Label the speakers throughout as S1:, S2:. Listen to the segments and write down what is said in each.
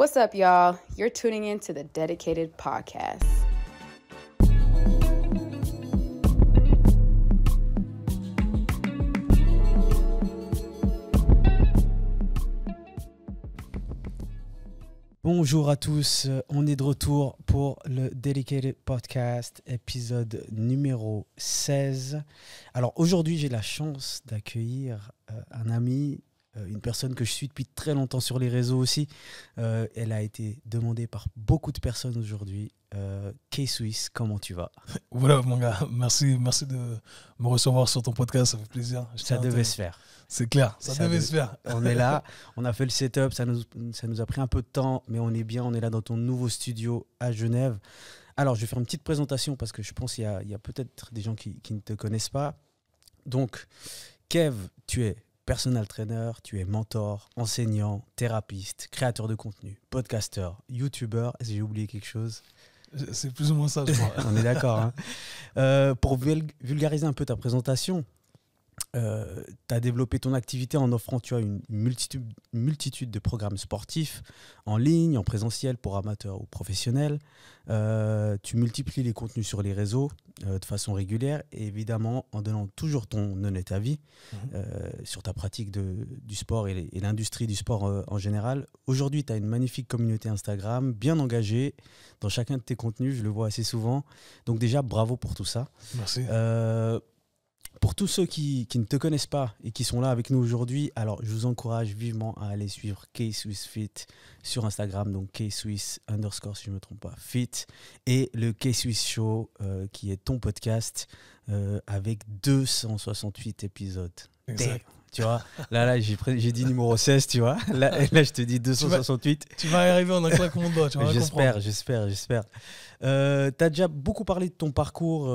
S1: What's up, y'all? You're tuning in to the Dedicated Podcast.
S2: Bonjour à tous, on est de retour pour le Dedicated Podcast, épisode numéro 16. Alors aujourd'hui, j'ai la chance d'accueillir un ami, une personne que je suis depuis très longtemps sur les réseaux aussi. Elle a été demandée par beaucoup de personnes aujourd'hui. K-Swiss, comment tu vas?
S3: Voilà mon gars, merci de me recevoir sur ton podcast, ça fait plaisir.
S2: Ça devait se faire.
S3: C'est clair, ça devait se faire.
S2: On est là, on a fait le setup, ça nous a pris un peu de temps, mais on est bien, on est là dans ton nouveau studio à Genève. Alors, je vais faire une petite présentation parce que je pense qu'il y a peut-être des gens qui ne te connaissent pas. Donc, Kev, tu es personal trainer, tu es mentor, enseignant, thérapeute, créateur de contenu, podcasteur, youtubeur. Est-ce que j'ai oublié quelque chose?
S3: C'est plus ou moins ça, je crois.
S2: On est d'accord. Hein. Pour vulgariser un peu ta présentation, tu as développé ton activité en offrant une multitude de programmes sportifs en ligne, en présentiel pour amateurs ou professionnels. Tu multiplies les contenus sur les réseaux de façon régulière et évidemment en donnant toujours ton honnête avis sur ta pratique du sport et l'industrie du sport en général. Aujourd'hui, tu as une magnifique communauté Instagram, bien engagée dans chacun de tes contenus, je le vois assez souvent. Donc déjà, bravo pour tout ça.
S3: Merci.
S2: Pour tous ceux qui ne te connaissent pas et qui sont là avec nous aujourd'hui, alors je vous encourage vivement à aller suivre K-Swiss Fit sur Instagram, donc K-Swiss _ si je ne me trompe pas, Fit, et le K-Swiss Show qui est ton podcast avec 268 épisodes.
S3: Exact.
S2: Damn, tu vois, là j'ai dit numéro 16, tu vois, là je te dis 268.
S3: Tu vas y arriver en un claquement de doigts, tu vas comprendre.
S2: J'espère. Tu as déjà beaucoup parlé de ton parcours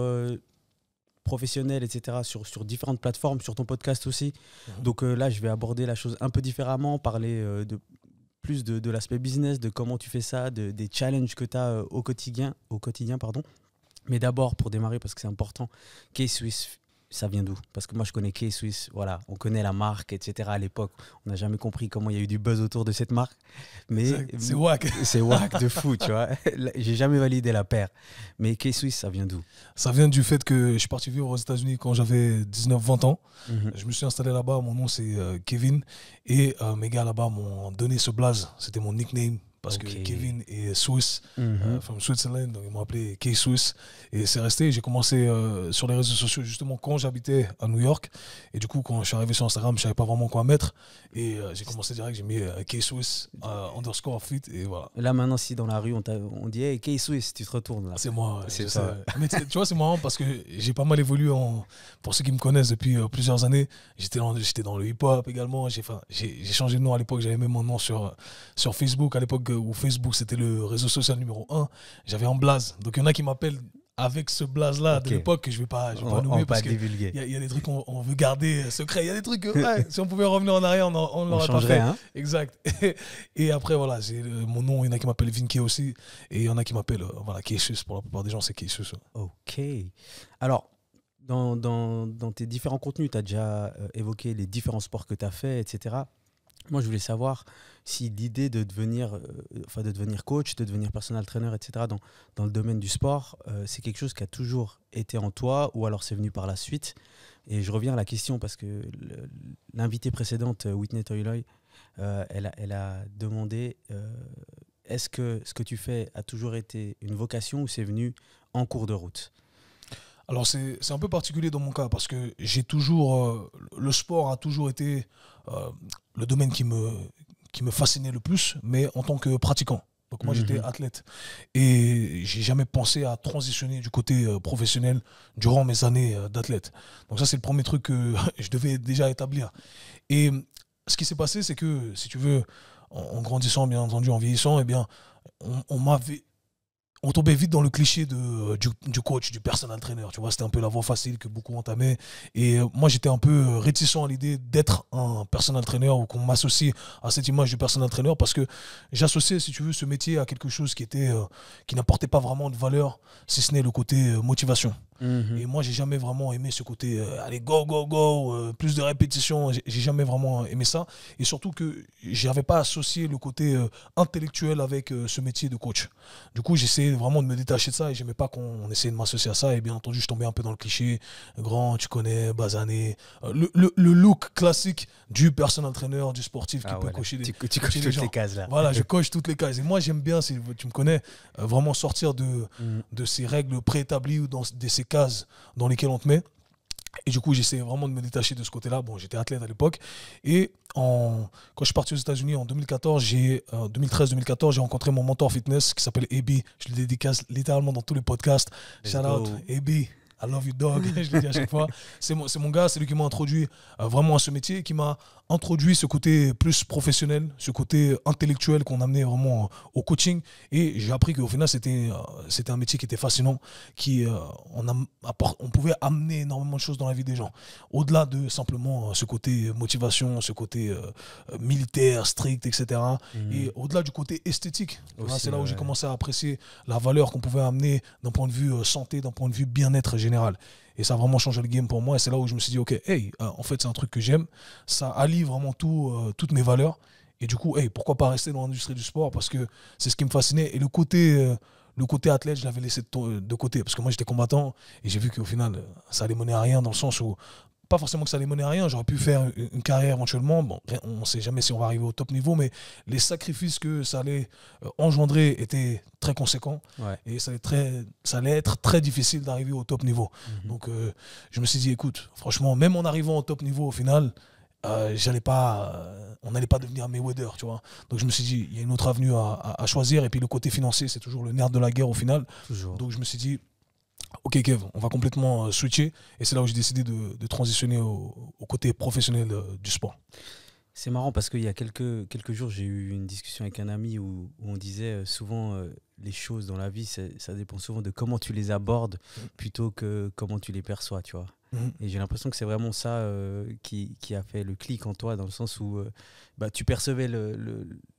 S2: professionnel, etc., sur différentes plateformes, sur ton podcast aussi. Donc là, je vais aborder la chose un peu différemment, parler plus de l'aspect business, de comment tu fais ça, des challenges que tu as au quotidien. Mais d'abord, pour démarrer, parce que c'est important, K-Swiss, ça vient d'où? Parce que moi, je connais K-Swiss, voilà, on connaît la marque, etc. À l'époque, on n'a jamais compris comment il y a eu du buzz autour de cette marque. Mais
S3: c'est wack.
S2: C'est wack de fou, tu vois. J'ai jamais validé la paire. Mais K-Swiss, ça vient d'où?
S3: Ça vient du fait que je suis parti vivre aux États-Unis quand j'avais 19-20 ans. Je me suis installé là-bas, mon nom c'est Kevin. Et mes gars là-bas m'ont donné ce blaze, c'était mon nickname. Parce que Kevin est Swiss, from Switzerland, donc ils m'ont appelé K-Swiss. Et c'est resté, j'ai commencé sur les réseaux sociaux justement quand j'habitais à New York. Et du coup, quand je suis arrivé sur Instagram, je ne savais pas vraiment quoi mettre. Et j'ai commencé direct, j'ai mis K-Swiss _ Fit, et voilà.
S2: Et là maintenant, si dans la rue, on dit hey, K-Swiss, tu te retournes là.
S3: C'est moi,
S2: c'est ça.
S3: Mais tu vois, c'est marrant parce que j'ai pas mal évolué, pour ceux qui me connaissent depuis plusieurs années. J'étais dans le hip-hop également. J'ai changé de nom à l'époque, j'avais même mon nom sur Facebook à l'époque où Facebook c'était le réseau social numéro 1, j'avais un blaze. Donc il y en a qui m'appellent avec ce blaze-là de l'époque que je vais pas nommer parce qu'il y a des trucs qu'on veut garder secret. Il y a des trucs que si on pouvait revenir en arrière, on l'aurait pas fait.
S2: Hein.
S3: Exact. Et après, voilà, mon nom, il y en a qui m'appellent Vinky aussi. Et il y en a qui m'appellent K-Swiss. Pour la plupart des gens, c'est K-Swiss.
S2: Ok. Alors, dans tes différents contenus, tu as déjà évoqué les différents sports que tu as fait, etc. Moi, je voulais savoir si l'idée de devenir coach, de devenir personal trainer, etc., dans le domaine du sport, c'est quelque chose qui a toujours été en toi ou alors c'est venu par la suite. Et je reviens à la question parce que l'invitée précédente, Whitney Toiloy, elle a demandé est-ce que ce que tu fais a toujours été une vocation ou c'est venu en cours de route?
S3: Alors c'est un peu particulier dans mon cas parce que j'ai toujours le sport a toujours été le domaine qui me fascinait le plus, mais en tant que pratiquant. Donc moi j'étais athlète et j'ai jamais pensé à transitionner du côté professionnel durant mes années d'athlète. Donc ça c'est le premier truc que je devais déjà établir. Et ce qui s'est passé, c'est que si tu veux, en grandissant, bien entendu, en vieillissant, eh bien on tombait vite dans le cliché du coach, du personal trainer. Tu vois, c'était un peu la voie facile que beaucoup entamaient. Et moi, j'étais un peu réticent à l'idée d'être un personal trainer ou qu'on m'associe à cette image du personal trainer parce que j'associais, si tu veux, ce métier à quelque chose qui n'apportait pas vraiment de valeur, si ce n'est le côté motivation. Et moi, j'ai jamais vraiment aimé ce côté, allez, go, go, go, plus de répétitions. J'ai jamais vraiment aimé ça. Et surtout que j'avais pas associé le côté intellectuel avec ce métier de coach. Du coup, j'essayais vraiment de me détacher de ça et j'aimais pas qu'on essayait de m'associer à ça. Et bien entendu, je tombais un peu dans le cliché. Grand, tu connais, basané. Le look classique du personal trainer, du sportif qui peut cocher
S2: tu coches toutes les cases là.
S3: Voilà, je coche toutes les cases. Et moi, j'aime bien, si tu me connais, vraiment sortir de ces règles préétablies ou de ces cases dans lesquelles on te met. Et du coup, j'essayais vraiment de me détacher de ce côté-là. Bon, j'étais athlète à l'époque. Et quand je suis parti aux États-Unis en 2013-2014, j'ai rencontré mon mentor fitness qui s'appelle Ebi. Je le dédicace littéralement dans tous les podcasts. Shout out, Ebi. I love you, dog. Je le dis à chaque fois. C'est mon gars, c'est lui qui m'a introduit vraiment à ce métier, qui m'a introduit ce côté plus professionnel, ce côté intellectuel qu'on amenait vraiment au coaching. Et j'ai appris qu'au final, c'était un métier qui était fascinant, on pouvait amener énormément de choses dans la vie des gens. Au-delà de simplement ce côté motivation, ce côté militaire, strict, etc. Et au-delà du côté esthétique. C'est là où j'ai commencé à apprécier la valeur qu'on pouvait amener d'un point de vue santé, d'un point de vue bien-être général. Et ça a vraiment changé le game pour moi. Et c'est là où je me suis dit, ok, hey, en fait, c'est un truc que j'aime. Ça allie vraiment toutes mes valeurs. Et du coup, hey, pourquoi pas rester dans l'industrie du sport? Parce que c'est ce qui me fascinait. Et le côté athlète, je l'avais laissé de côté. Parce que moi, j'étais combattant. Et j'ai vu qu'au final, ça allait mener à rien, dans le sens où, pas forcément que ça allait mener à rien. J'aurais pu faire une carrière éventuellement. Bon, on ne sait jamais si on va arriver au top niveau, mais les sacrifices que ça allait engendrer étaient très conséquents. Ouais. Et ça allait être très difficile d'arriver au top niveau. Donc, je me suis dit, écoute, franchement, même en arrivant au top niveau, au final, on n'allait pas devenir Mayweather, tu vois. Donc, je me suis dit, il y a une autre avenue à choisir. Et puis, le côté financier, c'est toujours le nerf de la guerre au final. Toujours. Donc, je me suis dit, ok Kev, on va complètement switcher. Et c'est là où j'ai décidé de transitionner au côté professionnel du sport.
S2: C'est marrant parce qu'il y a quelques jours, j'ai eu une discussion avec un ami où on disait souvent les choses dans la vie, ça dépend souvent de comment tu les abordes plutôt que comment tu les perçois, tu vois. Et j'ai l'impression que c'est vraiment ça qui a fait le clic en toi, dans le sens où tu percevais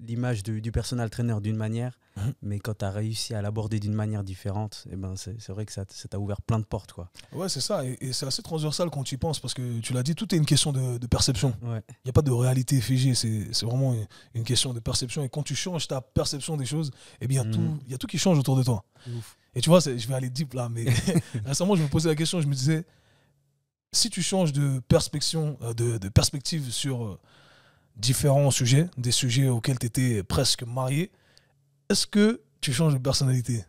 S2: l'image du personal trainer d'une manière, mais quand tu as réussi à l'aborder d'une manière différente, c'est vrai que ça t'a ouvert plein de portes, quoi.
S3: Ouais, c'est ça. Et c'est assez transversal quand tu y penses, parce que tu l'as dit, tout est une question de perception. Il n'y a pas de réalité figée, c'est vraiment une question de perception. Et quand tu changes ta perception des choses, eh bien, il y a tout qui change autour de toi. Ouf. Et tu vois, je vais aller deep là, mais récemment, je me posais la question, je me disais, si tu changes de perspective sur différents sujets, des sujets auxquels tu étais presque marié, est-ce que tu changes de personnalité?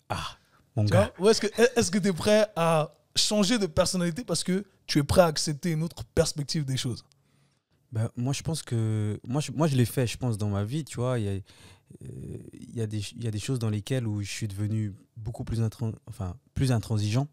S2: Ah, mon gars.
S3: Ou est-ce que tu es prêt à changer de personnalité parce que tu es prêt à accepter une autre perspective des choses?
S2: Moi, je pense que... Moi, je l'ai fait, je pense, dans ma vie, tu vois. Il y a des choses dans lesquelles où je suis devenu beaucoup plus intransigeant.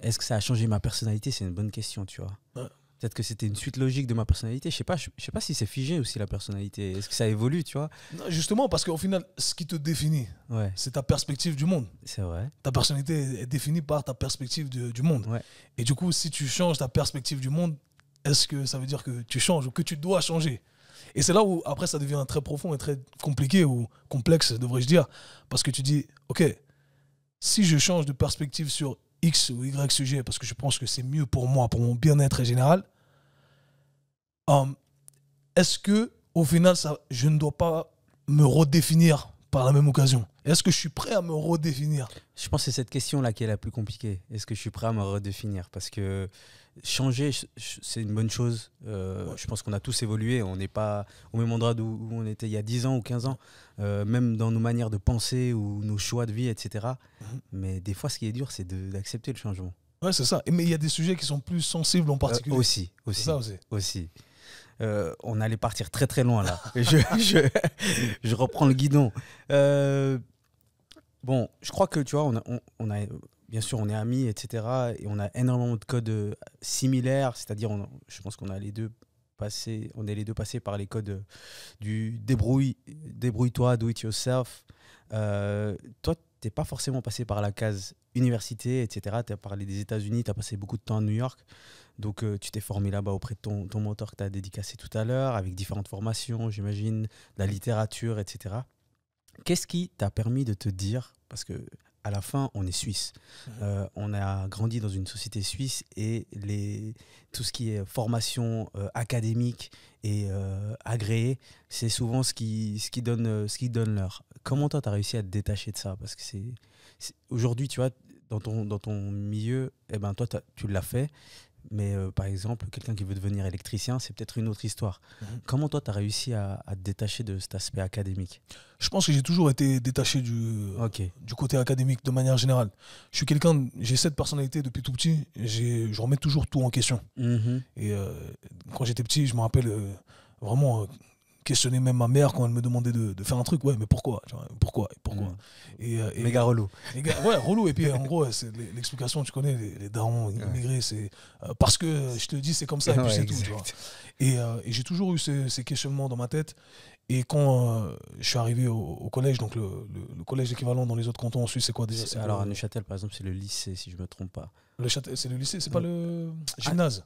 S2: Est-ce que ça a changé ma personnalité? C'est une bonne question, tu vois. Ouais. Peut-être que c'était une suite logique de ma personnalité. Je sais pas si c'est figé aussi, la personnalité. Est-ce que ça évolue, tu vois?
S3: Non, justement, parce qu'au final, ce qui te définit, c'est ta perspective du monde.
S2: C'est vrai.
S3: Ta personnalité est définie par ta perspective du monde. Ouais. Et du coup, si tu changes ta perspective du monde, est-ce que ça veut dire que tu changes ou que tu dois changer? Et c'est là où, après, ça devient très profond et très compliqué ou complexe, devrais-je dire. Parce que tu dis, OK, si je change de perspective sur X ou Y sujet, parce que je pense que c'est mieux pour moi, pour mon bien-être général, est-ce que au final, je ne dois pas me redéfinir par la même occasion? Est-ce que je suis prêt à me redéfinir?
S2: Je pense que c'est cette question-là qui est la plus compliquée. Est-ce que je suis prêt à me redéfinir? Parce que changer, c'est une bonne chose. Je pense qu'on a tous évolué. On n'est pas au même endroit où on était il y a 10 ans ou 15 ans, même dans nos manières de penser ou nos choix de vie, etc. Mais des fois, ce qui est dur, c'est d'accepter le changement.
S3: Ouais, c'est ça. Mais il y a des sujets qui sont plus sensibles en particulier.
S2: Aussi. On allait partir très très loin là. je reprends le guidon. Bon, je crois que tu vois, on a bien sûr, on est amis, etc. Et on a énormément de codes similaires. C'est-à-dire, je pense qu'on a les deux passés par les codes du débrouille-toi, do it yourself. Toi, tu n'es pas forcément passé par la case université, etc. Tu as parlé des États-Unis, tu as passé beaucoup de temps à New York. Donc, tu t'es formé là-bas auprès de ton mentor que tu as dédicacé tout à l'heure, avec différentes formations, j'imagine, de la littérature, etc. Qu'est-ce qui t'a permis de te dire, parce que à la fin, on est suisse. On a grandi dans une société suisse et tout ce qui est formation académique et agréée, c'est souvent ce qui donne l'heure. Comment toi, tu as réussi à te détacher de ça? Parce que aujourd'hui, tu vois, dans ton milieu, eh ben, toi, tu l'as fait. Mais par exemple, quelqu'un qui veut devenir électricien, c'est peut-être une autre histoire. Comment toi, tu as réussi à te détacher de cet aspect académique?
S3: Je pense que j'ai toujours été détaché du côté académique de manière générale. J'ai cette personnalité depuis tout petit, je remets toujours tout en question. Et quand j'étais petit, je me rappelle vraiment questionner même ma mère quand elle me demandait de faire un truc. Ouais, mais pourquoi, tu vois, pourquoi
S2: Méga relou.
S3: Ouais, relou. Et puis en gros, c'est l'explication, tu connais, les darons immigrés, c'est parce que je te dis, c'est comme ça, et puis c'est tout. Tu vois. Et j'ai toujours eu ces questionnements dans ma tête. Et quand je suis arrivé au collège, donc le collège équivalent dans les autres cantons en Suisse, c'est quoi déjà?
S2: Alors à Neuchâtel, par exemple, c'est le lycée, si je ne me trompe pas.
S3: C'est le lycée, c'est pas le gymnase?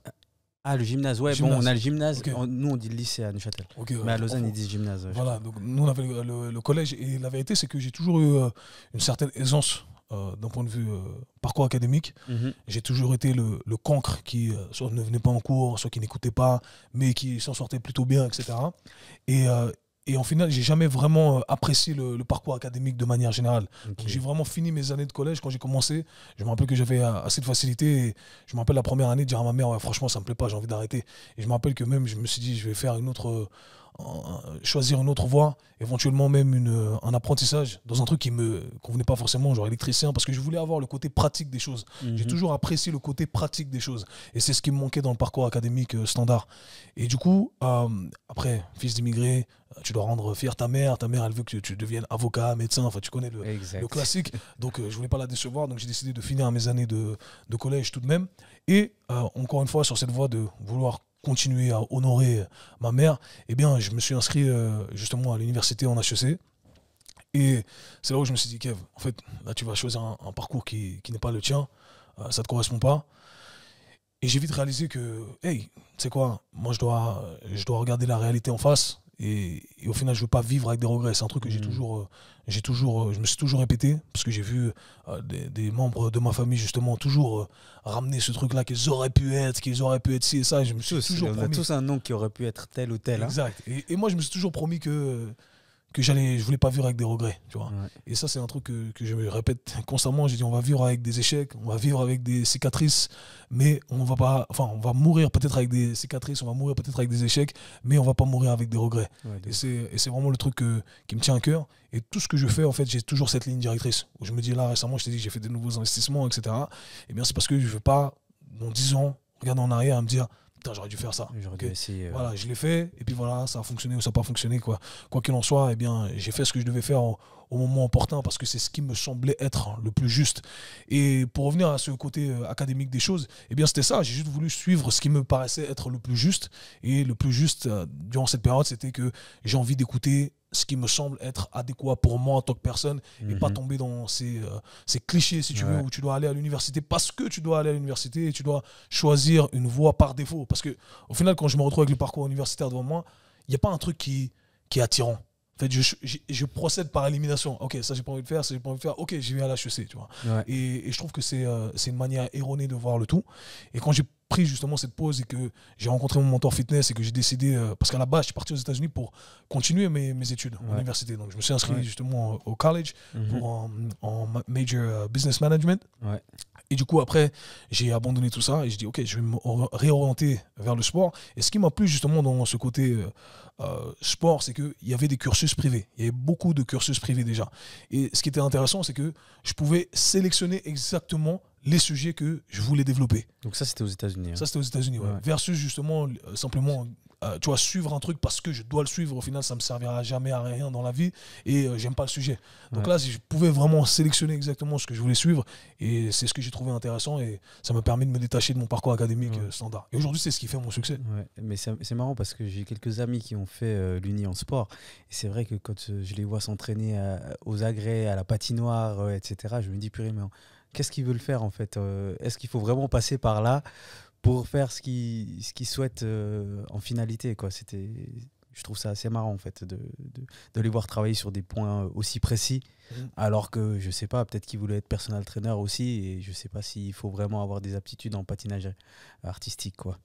S2: Ah, le gymnase, ouais,
S3: gymnase.
S2: Bon, on a le gymnase,
S3: Okay.
S2: Nous on dit le lycée à Neuchâtel.
S3: Okay,
S2: mais à Lausanne, ils disent gymnase.
S3: Voilà, donc nous on avait le collège, et la vérité c'est que j'ai toujours eu une certaine aisance d'un point de vue parcours académique. J'ai toujours été le cancre qui soit ne venait pas en cours, soit qui n'écoutait pas, mais qui s'en sortait plutôt bien, etc. Et en final, j'ai jamais vraiment apprécié le parcours académique de manière générale. Okay. J'ai vraiment fini mes années de collège. Quand j'ai commencé, je me rappelle que j'avais assez de facilité. Et je me rappelle la première année de dire à ma mère, ouais, franchement, ça me plaît pas, j'ai envie d'arrêter. Et je me rappelle que même, je me suis dit, je vais faire choisir une autre voie, éventuellement même un apprentissage dans un truc qui me convenait pas forcément, genre électricien, parce que je voulais avoir le côté pratique des choses. J'ai toujours apprécié le côté pratique des choses, et c'est ce qui me manquait dans le parcours académique standard. Et du coup, après, fils d'immigré, tu dois rendre fier ta mère elle veut que tu deviennes avocat, médecin, enfin tu connais le classique, donc je voulais pas la décevoir, donc j'ai décidé de finir mes années de collège tout de même, et encore une fois sur cette voie de vouloir continuer à honorer ma mère, eh bien, je me suis inscrit justement à l'université en HEC. Et c'est là où je me suis dit, Kev, en fait, là, tu vas choisir un parcours qui n'est pas le tien, ça ne te correspond pas. Et j'ai vite réalisé que, hey, tu sais quoi, moi, je dois regarder la réalité en face. Et au final, je ne veux pas vivre avec des regrets. C'est un truc que je me suis toujours répété, parce que j'ai vu des membres de ma famille, justement, toujours ramener ce truc-là qu'ils auraient pu être ci et ça. Et je me suis toujours promis.
S2: On a tous un nom qui aurait pu être tel ou tel.
S3: Exact. Hein. Et moi, je me suis toujours promis que je voulais pas vivre avec des regrets, tu vois. Ouais. Et ça, c'est un truc que je me répète constamment. J'ai dit, on va vivre avec des échecs, on va vivre avec des cicatrices, mais on va mourir peut-être avec des cicatrices, on va mourir peut-être avec des échecs, mais on va pas mourir avec des regrets. Ouais, et c'est vraiment le truc qui me tient à cœur. Et tout ce que je fais, en fait, j'ai toujours cette ligne directrice. Où je me dis, là, récemment, je t'ai dit que j'ai fait de nouveaux investissements, etc. Et bien, c'est parce que je veux pas, dans 10 ans, regarder en arrière et me dire, putain, j'aurais dû faire ça. Voilà, je l'ai fait, et puis voilà, ça a fonctionné ou ça n'a pas fonctionné. Quoi qu'il en soit, eh bien, j'ai fait ce que je devais faire au moment opportun, parce que c'est ce qui me semblait être le plus juste. Et pour revenir à ce côté académique des choses, eh bien, c'était ça. J'ai juste voulu suivre ce qui me paraissait être le plus juste. Et le plus juste, durant cette période, c'était que j'ai envie d'écouter ce qui me semble être adéquat pour moi en tant que personne, et pas tomber dans ces clichés, si tu veux, où tu dois aller à l'université parce que tu dois aller à l'université, et tu dois choisir une voie par défaut. Parce que au final, quand je me retrouve avec le parcours universitaire devant moi, il n'y a pas un truc qui est attirant. En fait, je procède par élimination. Ok, ça j'ai pas envie de faire, ça j'ai pas envie de faire. Ok, j'y vais à l'HEC, tu vois. Ouais. Et je trouve que c'est une manière erronée de voir le tout. Et quand j'ai pris justement cette pause et que j'ai rencontré mon mentor fitness et que j'ai décidé, parce qu'à la base je suis parti aux États-Unis pour continuer mes études en université. Donc je me suis inscrit justement au college pour en major business management. Et du coup, après, j'ai abandonné tout ça et je dis, ok, je vais me réorienter vers le sport. Et ce qui m'a plu justement dans ce côté sport, c'est qu'il y avait des cursus privés. Il y avait beaucoup de cursus privés déjà. Et ce qui était intéressant, c'est que je pouvais sélectionner exactement les sujets que je voulais développer.
S2: Donc ça, c'était aux États-Unis. Hein.
S3: Ça, c'était aux États-Unis, ouais. Versus justement, simplement... tu vois, suivre un truc parce que je dois le suivre, au final, ça ne me servira jamais à rien dans la vie et j'aime pas le sujet. Donc là, je pouvais vraiment sélectionner exactement ce que je voulais suivre et c'est ce que j'ai trouvé intéressant et ça m'a permis de me détacher de mon parcours académique standard. Et aujourd'hui, c'est ce qui fait mon succès.
S2: Ouais. Mais c'est marrant parce que j'ai quelques amis qui ont fait l'Uni en sport et c'est vrai que quand je les vois s'entraîner aux agrès, à la patinoire, etc., je me dis, purée, mais qu'est-ce qu'ils veulent faire en fait? Est-ce qu'il faut vraiment passer par là pour faire ce qu'ils souhaitent en finalité, quoi? je trouve ça assez marrant en fait de les voir travailler sur des points aussi précis, alors que je sais pas, peut-être qu'ils voulaient être personal trainer aussi, et je sais pas s'il faut vraiment avoir des aptitudes en patinage artistique, quoi.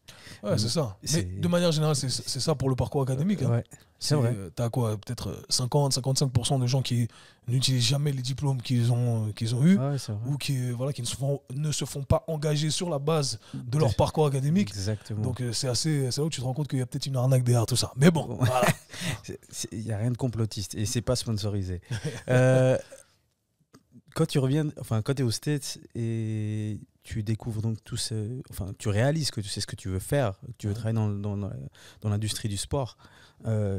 S3: Ouais, c'est ça. Mais de manière générale, c'est ça pour le parcours académique. Hein.
S2: Ouais, c'est vrai.
S3: T'as quoi, peut-être 50-55% de gens qui n'utilisent jamais les diplômes qu'ils ont eus,
S2: Ouais, c'est vrai.
S3: ou qui ne se font pas engager sur la base de leur parcours académique.
S2: Exactement.
S3: Donc c'est là où tu te rends compte qu'il y a peut-être une arnaque derrière tout ça. Mais bon, voilà.
S2: Il n'y a rien de complotiste et c'est pas sponsorisé. Quand tu reviens, enfin quand tu es aux States et tu découvres donc tout ce, enfin tu réalises que tu sais ce que tu veux faire, que tu veux travailler dans l'industrie du sport.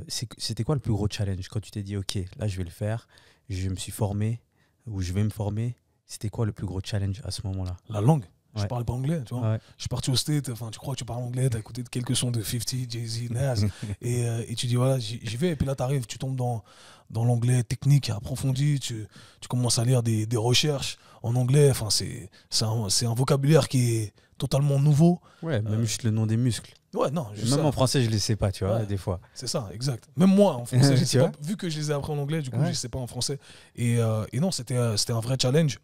S2: C'était quoi le plus gros challenge quand tu t'es dit ok, là je vais le faire, je me suis formé ou je vais me former. C'était quoi le plus gros challenge à ce moment-là?
S3: La langue. Je
S2: Ouais.
S3: parle pas anglais, tu vois.
S2: Ouais.
S3: Je suis parti au State, enfin, tu crois que tu parles anglais, t'as écouté quelques sons de 50, Jay-Z, Nas, et tu dis voilà, j'y vais, et puis là t'arrives, tu tombes dans l'anglais technique, approfondi, tu commences à lire des recherches en anglais, enfin, c'est un vocabulaire qui est totalement nouveau.
S2: Ouais, même juste le nom des muscles.
S3: Ouais, non,
S2: Même en français, je les sais pas, tu vois,
S3: Ouais.
S2: des fois.
S3: C'est ça, exact. Même moi, en français, je
S2: Tu
S3: sais
S2: vois
S3: pas, vu que je les ai appris en anglais, du coup,
S2: Ouais.
S3: je ne sais pas en français. Et non, c'était un vrai challenge.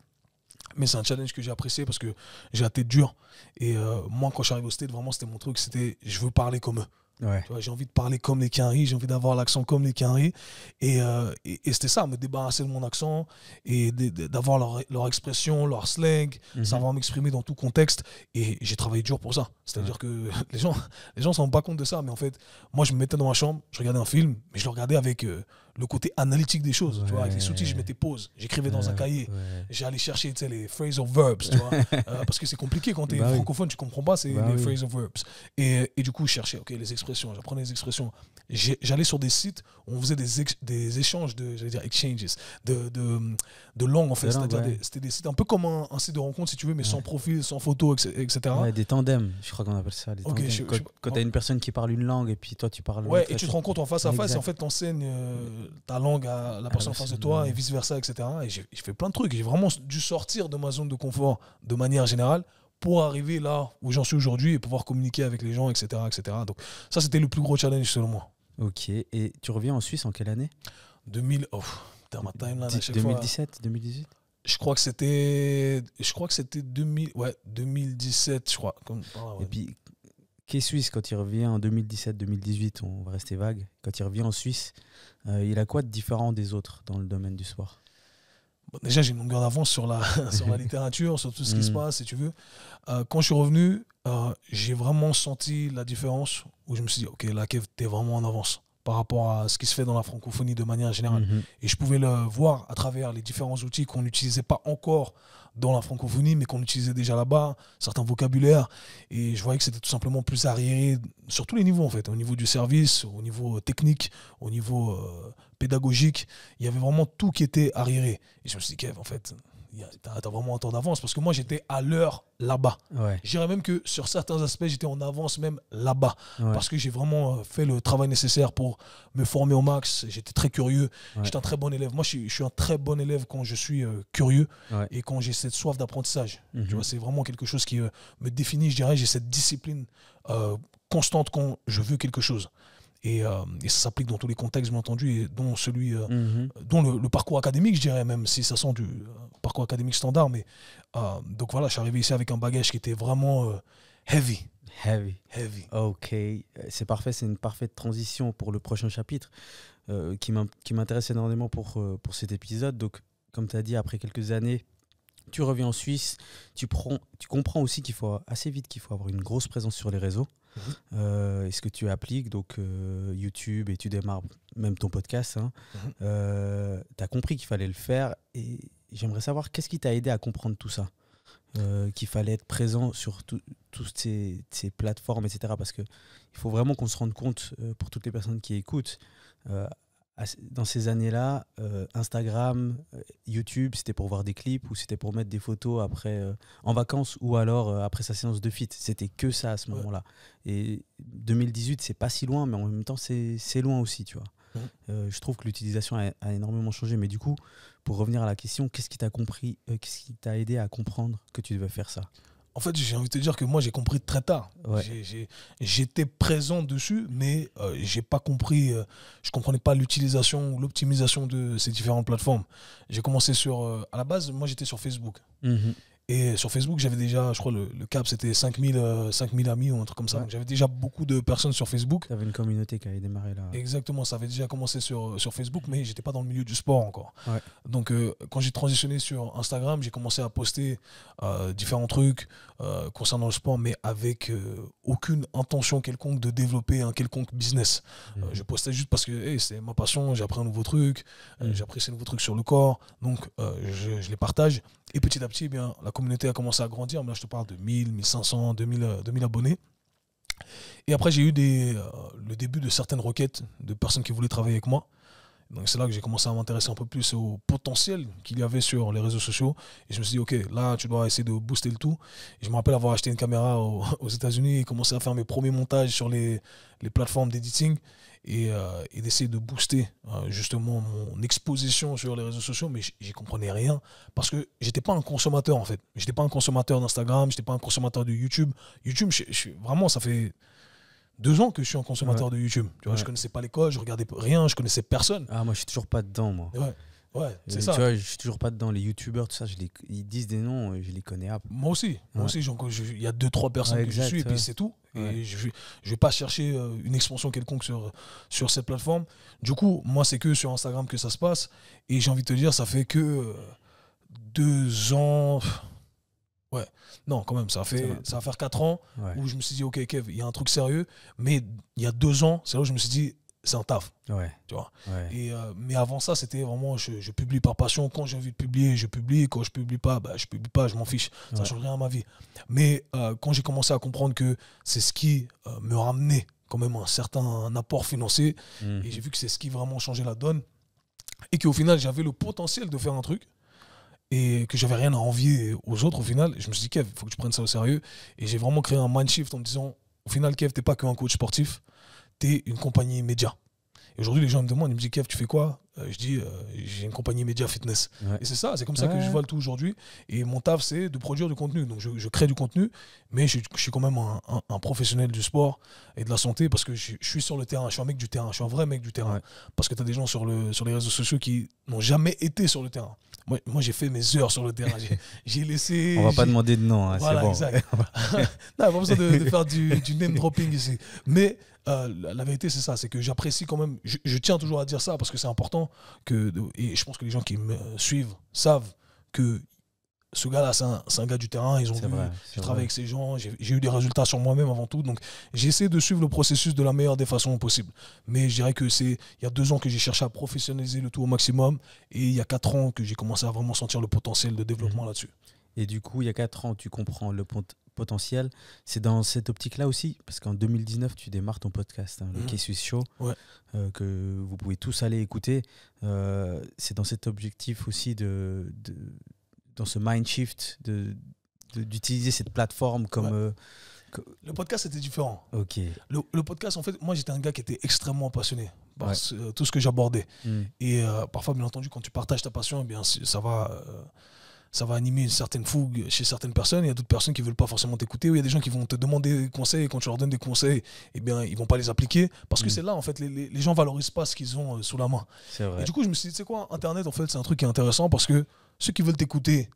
S3: Mais c'est un challenge que j'ai apprécié parce que j'ai la tête dure. Et moi, quand je suis arrivé au Stade, vraiment, c'était mon truc. C'était, je veux parler comme eux.
S2: Ouais.
S3: Tu vois, j'ai envie de parler comme les Quinry, j'ai envie d'avoir l'accent comme les Quinry. Et c'était ça, me débarrasser de mon accent et d'avoir leur expression, leur slang, savoir m'exprimer dans tout contexte. Et j'ai travaillé dur pour ça. C'est-à-dire que les gens ne se rendent pas compte de ça. Mais en fait, moi, je me mettais dans ma chambre, je regardais un film, mais je le regardais avec le côté analytique des choses. Tu vois, avec les sous-titres, je mettais pause, j'écrivais dans un cahier.
S2: Ouais.
S3: J'allais chercher les phrasal verbs, tu vois, parce que c'est compliqué quand tu es
S2: Bah oui.
S3: francophone, tu comprends pas, c'est
S2: Bah
S3: les
S2: oui.
S3: phrasal verbs. Et du coup, je cherchais les expressions, j'apprenais les expressions. J'allais sur des sites où on faisait des échanges j'allais dire exchanges, de langues en fait.
S2: De langue,
S3: C'est-à-dire
S2: ouais.
S3: c'était des sites un peu comme un site de rencontre, si tu veux, mais sans profil, sans photo, etc.
S2: Ouais, des tandems, je crois qu'on appelle ça. Des
S3: Ok,
S2: tandems. Quand tu as une personne qui parle une langue et puis toi tu parles
S3: Ouais,
S2: l'autre,
S3: et tu te rends compte en face à face,
S2: Exact.
S3: et en fait, t'enseignes ta langue à la personne en face de toi, et vice-versa, etc. Et j'ai fait plein de trucs. J'ai vraiment dû sortir de ma zone de confort de manière générale pour arriver là où j'en suis aujourd'hui et pouvoir communiquer avec les gens, etc. etc. Donc ça, c'était le plus gros challenge selon moi.
S2: Ok, et tu reviens en Suisse en quelle année?
S3: 2000, oh, putain, ma timeline à chaque fois.
S2: 2017, 2018?
S3: Je crois que c'était 2017, je crois. Ouais.
S2: Et puis, qu'est Suisse quand il revient en 2017-2018, on va rester vague, quand il revient en Suisse, il a quoi de différent des autres dans le domaine du sport?
S3: Bon, déjà, j'ai une longueur d'avance sur la littérature, sur tout ce qui se passe, si tu veux. Quand je suis revenu, j'ai vraiment senti la différence où je me suis dit, ok, là, Kev, t'es vraiment en avance par rapport à ce qui se fait dans la francophonie de manière générale. Et je pouvais le voir à travers les différents outils qu'on n'utilisait pas encore dans la francophonie, mais qu'on utilisait déjà là-bas, certains vocabulaires. Et je voyais que c'était tout simplement plus arriéré sur tous les niveaux, en fait. Au niveau du service, au niveau technique, au niveau pédagogique. Il y avait vraiment tout qui était arriéré. Et je me suis dit, Kev, en fait, t'as vraiment un temps d'avance. Parce que moi, j'étais à l'heure là-bas.
S2: Ouais.
S3: Je dirais même que sur certains aspects, j'étais en avance même là-bas.
S2: Ouais.
S3: Parce que j'ai vraiment fait le travail nécessaire pour me former au max. J'étais très curieux.
S2: Ouais.
S3: J'étais un très bon élève. Moi, je suis un très bon élève quand je suis curieux
S2: Ouais.
S3: et quand j'ai cette soif d'apprentissage. Tu vois, c'est vraiment quelque chose qui me définit. Je dirais, j'ai cette discipline constante quand je veux quelque chose. Et ça s'applique dans tous les contextes, bien entendu, et dont celui, dont le parcours académique, je dirais, même si ça sent du parcours académique standard. Mais donc voilà, je suis arrivé ici avec un bagage qui était vraiment heavy.
S2: Heavy.
S3: Heavy.
S2: Ok, c'est parfait, c'est une parfaite transition pour le prochain chapitre qui m'intéresse énormément pour cet épisode. Donc, comme tu as dit, après quelques années, tu reviens en Suisse, tu comprends aussi qu'il faut assez vite qu'il faut avoir une grosse présence sur les réseaux. Et ce que tu appliques, donc YouTube, et tu démarres même ton podcast, hein, tu as compris qu'il fallait le faire. Et j'aimerais savoir qu'est-ce qui t'a aidé à comprendre tout ça, qu'il fallait être présent sur toutes ces plateformes, etc. Parce qu'il faut vraiment qu'on se rende compte, pour toutes les personnes qui écoutent, dans ces années-là, Instagram, YouTube, c'était pour voir des clips ou c'était pour mettre des photos après en vacances ou alors après sa séance de fit. C'était que ça à ce moment-là. Et 2018, c'est pas si loin, mais en même temps, c'est loin aussi, tu vois. Je trouve que l'utilisation a énormément changé. Mais du coup, pour revenir à la question, qu'est-ce qui t'a aidé à comprendre que tu devais faire ça?
S3: En fait, j'ai envie de te dire que moi, j'ai compris très tard.
S2: Ouais.
S3: J'étais présent dessus, mais j'ai pas compris, je comprenais pas l'utilisation ou l'optimisation de ces différentes plateformes. J'ai commencé à la base, moi, j'étais sur Facebook.
S2: Mhm.
S3: Et sur Facebook, j'avais déjà, je crois, le cap, c'était 5000 amis ou un truc comme ça.
S2: Ouais.
S3: Donc, j'avais déjà beaucoup de personnes sur Facebook.
S2: Tu avais une communauté qui avait démarré là.
S3: Exactement, ça avait déjà commencé sur Facebook, mais j'étais pas dans le milieu du sport encore.
S2: Ouais.
S3: Donc, quand j'ai transitionné sur Instagram, j'ai commencé à poster différents trucs concernant le sport, mais avec aucune intention quelconque de développer un quelconque business. Je postais juste parce que hey, c'est ma passion, j'ai appris un nouveau truc, j'ai appris ces nouveaux trucs sur le corps, donc je les partage. Et petit à petit, eh bien, la communauté a commencé à grandir. Mais là, je te parle de 1000, 1500, 2000 abonnés. Et après, j'ai eu le début de certaines requêtes de personnes qui voulaient travailler avec moi. Donc, c'est là que j'ai commencé à m'intéresser un peu plus au potentiel qu'il y avait sur les réseaux sociaux. Et je me suis dit, OK, là, tu dois essayer de booster le tout. Et je me rappelle avoir acheté une caméra aux États-Unis et commencer à faire mes premiers montages sur les plateformes d'editing. Et d'essayer de booster justement mon exposition sur les réseaux sociaux, mais j'y comprenais rien parce que j'étais pas un consommateur en fait. J'étais pas un consommateur d'Instagram, j'étais pas un consommateur de YouTube. YouTube, vraiment, ça fait 2 ans que je suis un consommateur de YouTube. Tu vois, je connaissais pas les codes, je regardais rien, je connaissais personne.
S2: Ah, moi, je suis toujours pas dedans, moi.
S3: Ouais, c'est ça.
S2: Tu vois, je suis toujours pas dedans. Les youtubeurs, tout ça, ils disent des noms, je les connais.
S3: Moi aussi, il y a 2-3 personnes que je suis et puis c'est tout. Et je vais pas chercher une expansion quelconque sur cette plateforme. Du coup, moi, c'est que sur Instagram que ça se passe. Et j'ai envie de te dire, ça fait que 2 ans. Ouais, non, quand même, ça va faire 4 ans où je me suis dit, OK, Kev, il y a un truc sérieux. Mais il y a 2 ans, c'est là où je me suis dit, c'est un taf.
S2: Ouais.
S3: Tu vois.
S2: Ouais.
S3: Et, mais avant ça, c'était vraiment, je publie par passion. Quand j'ai envie de publier, je publie. Quand je publie pas, je publie pas, je m'en fiche. Ça ne change rien à ma vie. Mais quand j'ai commencé à comprendre que c'est ce qui me ramenait quand même un certain apport financier, et j'ai vu que c'est ce qui vraiment changeait la donne, et qu'au final, j'avais le potentiel de faire un truc, et que j'avais rien à envier aux autres, au final, je me suis dit, Kev, il faut que tu prennes ça au sérieux. Et j'ai vraiment créé un mind shift en me disant, au final, Kev, t'es pas qu'un coach sportif, t'es une compagnie média. Et aujourd'hui, les gens me demandent, ils me disent, Kev, tu fais quoi? Je dis, j'ai une compagnie média fitness.
S2: Ouais.
S3: Et c'est ça, c'est comme ça que je vois le tout aujourd'hui. Et mon taf, c'est de produire du contenu. Donc, je crée du contenu, mais je suis quand même un professionnel du sport et de la santé parce que je suis sur le terrain. Je suis un mec du terrain. Je suis un vrai mec du terrain. Ouais. Parce que tu as des gens sur les réseaux sociaux qui n'ont jamais été sur le terrain. Moi, j'ai fait mes heures sur le terrain. J'ai laissé...
S2: On va pas demander de nom, hein,
S3: voilà,
S2: c'est bon.
S3: Exact. Non, pas besoin de faire du name dropping ici. Mais la vérité, c'est ça. C'est que j'apprécie quand même... Je tiens toujours à dire ça parce que c'est important. Et je pense que les gens qui me suivent savent que ce gars-là, c'est un gars du terrain. Ils ont vu, je travaille avec ces gens, j'ai eu des résultats sur moi-même avant tout. Donc, j'essaie de suivre le processus de la meilleure des façons possibles. Mais je dirais que il y a 2 ans que j'ai cherché à professionnaliser le tout au maximum. Et il y a 4 ans que j'ai commencé à vraiment sentir le potentiel de développement là-dessus.
S2: Et du coup, il y a 4 ans, tu comprends le potentiel. C'est dans cette optique-là aussi, parce qu'en 2019, tu démarres ton podcast, hein, le K-Swiss Show, que vous pouvez tous aller écouter. C'est dans cet objectif aussi dans ce mind shift d'utiliser cette plateforme comme...
S3: Le podcast était différent.
S2: Ok.
S3: Le podcast, en fait, moi j'étais un gars qui était extrêmement passionné par tout ce que j'abordais. Et parfois, bien entendu, quand tu partages ta passion, eh bien, ça va animer une certaine fougue chez certaines personnes. Il y a d'autres personnes qui ne veulent pas forcément t'écouter, ou il y a des gens qui vont te demander des conseils et quand tu leur donnes des conseils, eh bien, ils ne vont pas les appliquer parce que c'est là, en fait, les gens ne valorisent pas ce qu'ils ont sous la main.
S2: C'est vrai.
S3: Et du coup, je me suis dit, tu sais quoi, Internet, en fait, c'est un truc qui est intéressant parce que ceux qui veulent t'écouter,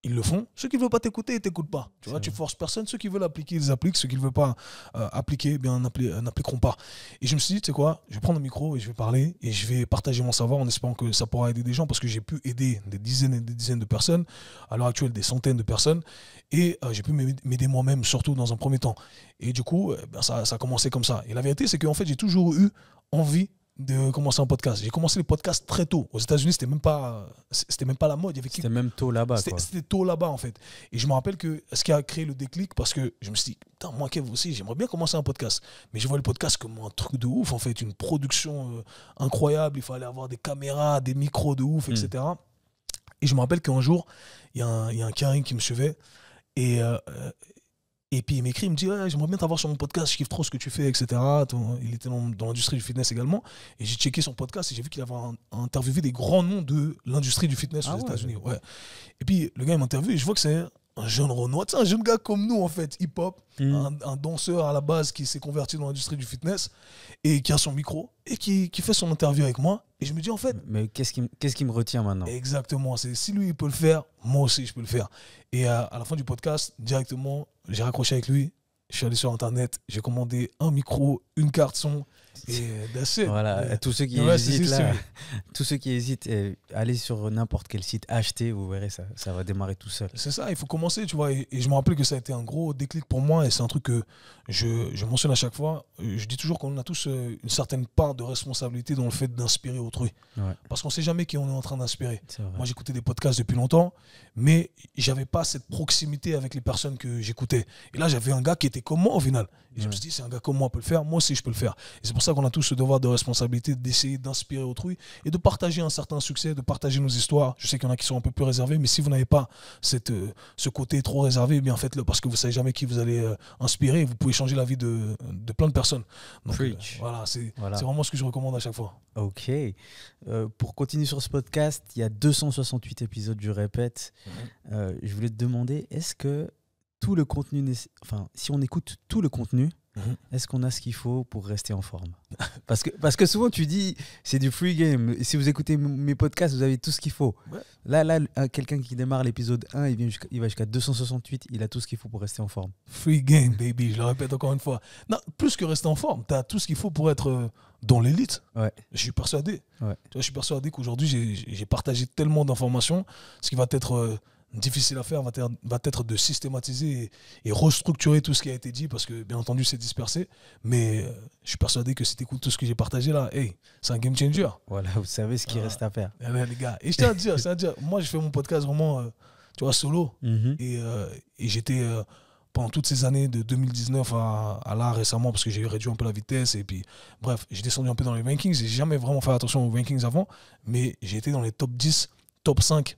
S3: ils le font. Ceux qui ne veulent pas t'écouter, ils ne t'écoutent pas. Tu vois, tu forces personne. Ceux qui veulent appliquer, ils appliquent. Ceux qui ne veulent pas appliquer, eh bien, n'appliqueront pas. Et je me suis dit, tu sais quoi, je vais prendre le micro et je vais parler et je vais partager mon savoir en espérant que ça pourra aider des gens parce que j'ai pu aider des dizaines et des dizaines de personnes, à l'heure actuelle des centaines de personnes, et j'ai pu m'aider moi-même, surtout dans un premier temps. Et du coup, ça a commencé comme ça. Et la vérité, c'est qu'en fait, j'ai toujours eu envie de commencer un podcast. J'ai commencé les podcasts très tôt. Aux États-Unis, c'était même pas la mode.
S2: C'était même tôt là-bas.
S3: C'était tôt là-bas, en fait. Et je me rappelle que ce qui a créé le déclic, parce que je me suis dit, putain, moi, Kev aussi, j'aimerais bien commencer un podcast. Mais je vois le podcast comme un truc de ouf, en fait, une production incroyable. Il fallait avoir des caméras, des micros de ouf, etc. Et je me rappelle qu'un jour, il y a un Karim qui me suivait. Et puis il m'écrit, il me dit j'aimerais bien t'avoir sur mon podcast, je kiffe trop ce que tu fais, etc. Il était dans l'industrie du fitness également. Et j'ai checké son podcast et j'ai vu qu'il avait interviewé des grands noms de l'industrie du fitness aux États-Unis. Ouais. Et puis le gars il m'interviewe et je vois que c'est un jeune Renoir, tu sais, un jeune gars comme nous, en fait, hip-hop, un danseur à la base qui s'est converti dans l'industrie du fitness et qui a son micro et qui fait son interview avec moi. Et je me dis, en fait...
S2: Mais qu'est-ce qui me retient maintenant?
S3: Exactement. C'est si lui, il peut le faire, moi aussi, je peux le faire. Et à la fin du podcast, directement, j'ai raccroché avec lui. Je suis allé sur Internet, j'ai commandé un micro, une carte son, et that's it.
S2: Voilà, tous ceux qui hésitent, là, tous ceux qui hésitent, allez sur n'importe quel site, achetez, vous verrez, ça va démarrer tout seul.
S3: C'est ça, il faut commencer, tu vois. Et je me rappelle que ça a été un gros déclic pour moi, et c'est un truc que je mentionne à chaque fois. Je dis toujours qu'on a tous une certaine part de responsabilité dans le fait d'inspirer autrui.
S2: Ouais.
S3: Parce qu'on ne sait jamais qui on est en train d'inspirer.
S2: Moi,
S3: j'écoutais des podcasts depuis longtemps, mais j'avais pas cette proximité avec les personnes que j'écoutais. Et là, j'avais un gars qui était comme moi au final. Et je me suis dit, c'est un gars comme moi peut le faire, moi aussi je peux le faire. Et c'est pour ça qu'on a tous ce devoir de responsabilité d'essayer d'inspirer autrui et de partager un certain succès, de partager nos histoires. Je sais qu'il y en a qui sont un peu plus réservés, mais si vous n'avez pas ce côté trop réservé, eh bien faites-le, parce que vous ne savez jamais qui vous allez inspirer. Vous pouvez changer la vie de plein de personnes. Donc, voilà, c'est vraiment ce que je recommande à chaque fois.
S2: Ok. Pour continuer sur ce podcast, il y a 268 épisodes, je répète. Je voulais te demander, est-ce que tout le contenu, enfin, si on écoute tout le contenu, est-ce qu'on a ce qu'il faut pour rester en forme? Parce que souvent tu dis c'est du free game. Si vous écoutez mes podcasts, vous avez tout ce qu'il faut. Ouais. Là, quelqu'un qui démarre l'épisode 1, il va jusqu'à 268, il a tout ce qu'il faut pour rester en forme.
S3: Free game, baby, je le répète encore une fois. Non, plus que rester en forme, tu as tout ce qu'il faut pour être dans l'élite.
S2: Ouais.
S3: Je suis persuadé.
S2: Ouais.
S3: Tu vois, je suis persuadé qu'aujourd'hui, j'ai partagé tellement d'informations, ce qui va être... difficile à faire va être de systématiser et restructurer tout ce qui a été dit, parce que bien entendu c'est dispersé, mais je suis persuadé que si tu écoutes tout ce que j'ai partagé là, hey, c'est un game changer.
S2: Voilà, vous savez ce qu'il reste à faire.
S3: Les gars, et je tiens à dire, moi j'ai fait mon podcast vraiment tu vois, solo, et j'étais pendant toutes ces années de 2019 à là récemment, parce que j'ai réduit un peu la vitesse, et puis bref, j'ai descendu un peu dans les rankings. J'ai jamais vraiment fait attention aux rankings avant, mais j'ai été dans les top 10, top 5,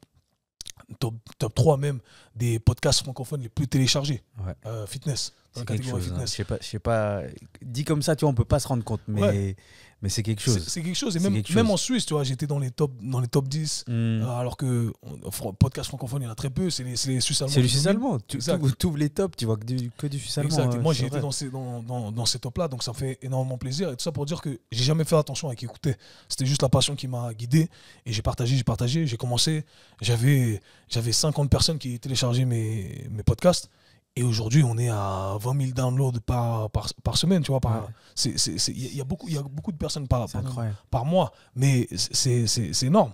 S3: top 3 même des podcasts francophones les plus téléchargés. Fitness, dans la catégorie fitness.
S2: Je sais pas, dit comme ça, tu vois, on peut pas se rendre compte, mais c'est quelque chose.
S3: C'est quelque chose. Et même en Suisse, tu vois, j'étais dans les top 10, alors que podcast francophone, il y en a très peu. C'est les Suisses allemands.
S2: C'est les Suisses allemands. Tu ouvres les tops, tu vois que du Suisse allemand.
S3: Exact. Et moi, j'ai été dans ces tops-là, donc ça me fait énormément plaisir. Et tout ça pour dire que j'ai jamais fait attention à qui écouter. C'était juste la passion qui m'a guidé. Et j'ai partagé. J'ai commencé. J'avais 50 personnes qui téléchargeaient mes podcasts. Et aujourd'hui, on est à 20 000 downloads par semaine, tu vois. Il y a beaucoup de personnes par mois, mais c'est énorme.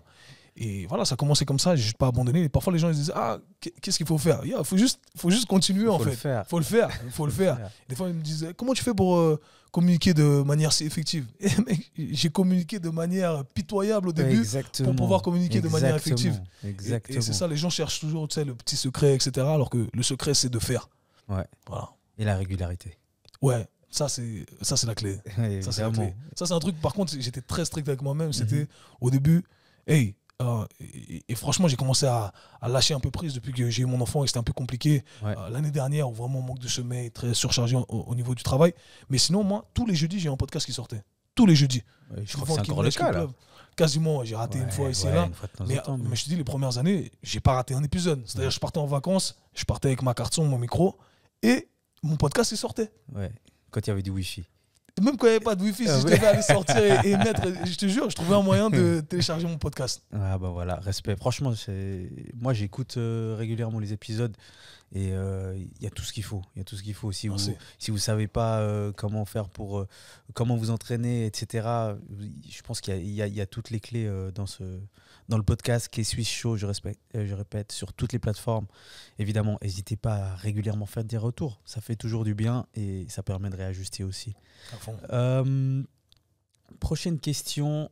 S3: Et voilà, ça a commencé comme ça, j'ai juste pas abandonné. Et parfois, les gens ils disent, ah, qu'est-ce qu'il faut faire? Il faut juste continuer, en fait. Il faut le faire. Des fois, ils me disent, comment tu fais pour communiquer de manière si effective? Et mec, j'ai communiqué de manière pitoyable au début pour pouvoir communiquer de manière effective. Et c'est ça, les gens cherchent toujours, tu sais, le petit secret, etc. Alors que le secret, c'est de faire.
S2: Ouais.
S3: Voilà.
S2: Et la régularité.
S3: Ouais. Ça, c'est la clé. Ça, c'est la clé. Ça, c'est un truc, par contre, j'étais très strict avec moi-même. C'était, au début, hey, et franchement, j'ai commencé à lâcher un peu prise depuis que j'ai eu mon enfant et c'était un peu compliqué. L'année dernière, vraiment manque de sommeil, très surchargé au niveau du travail. Mais sinon, moi, tous les jeudis, j'ai un podcast qui sortait. Tous les jeudis.
S2: Je crois que c'est encore le cas, là.
S3: Quasiment, j'ai raté une fois ici et là. Mais je te dis, les premières années, j'ai pas raté un épisode. C'est-à-dire, je partais en vacances, je partais avec ma carte son, mon micro, et mon podcast, il sortait.
S2: Ouais, quand il y avait du Wi-Fi.
S3: Même quand il n'y avait pas de Wi-Fi, si je devais aller sortir et mettre, je te jure, je trouvais un moyen de télécharger mon podcast.
S2: Ah bah voilà, respect. Franchement, moi j'écoute régulièrement les épisodes et il y a tout ce qu'il faut. Il y a tout ce qu'il faut. Si vous savez pas comment faire pour comment vous entraîner, etc. Je pense qu'il y a toutes les clés dans le podcast qui est Swiss Show. Je répète, sur toutes les plateformes. Évidemment, n'hésitez pas à régulièrement faire des retours. Ça fait toujours du bien et ça permet de réajuster aussi.
S3: À fond.
S2: Prochaine question.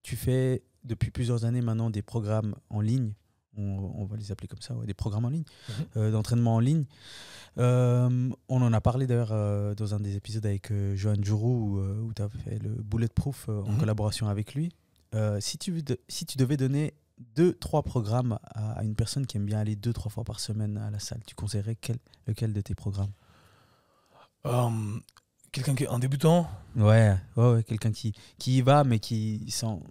S2: Tu fais depuis plusieurs années maintenant des programmes en ligne. On va les appeler comme ça, des programmes en ligne, d'entraînement en ligne. On en a parlé d'ailleurs dans un des épisodes avec Johan Jourou où tu as fait le Bulletproof en collaboration avec lui. Si tu devais donner 2-3 programmes à une personne qui aime bien aller 2-3 fois par semaine à la salle, tu conseillerais lequel de tes programmes?
S3: Quelqu'un qui est un débutant?
S2: Ouais, quelqu'un qui y va mais qui sans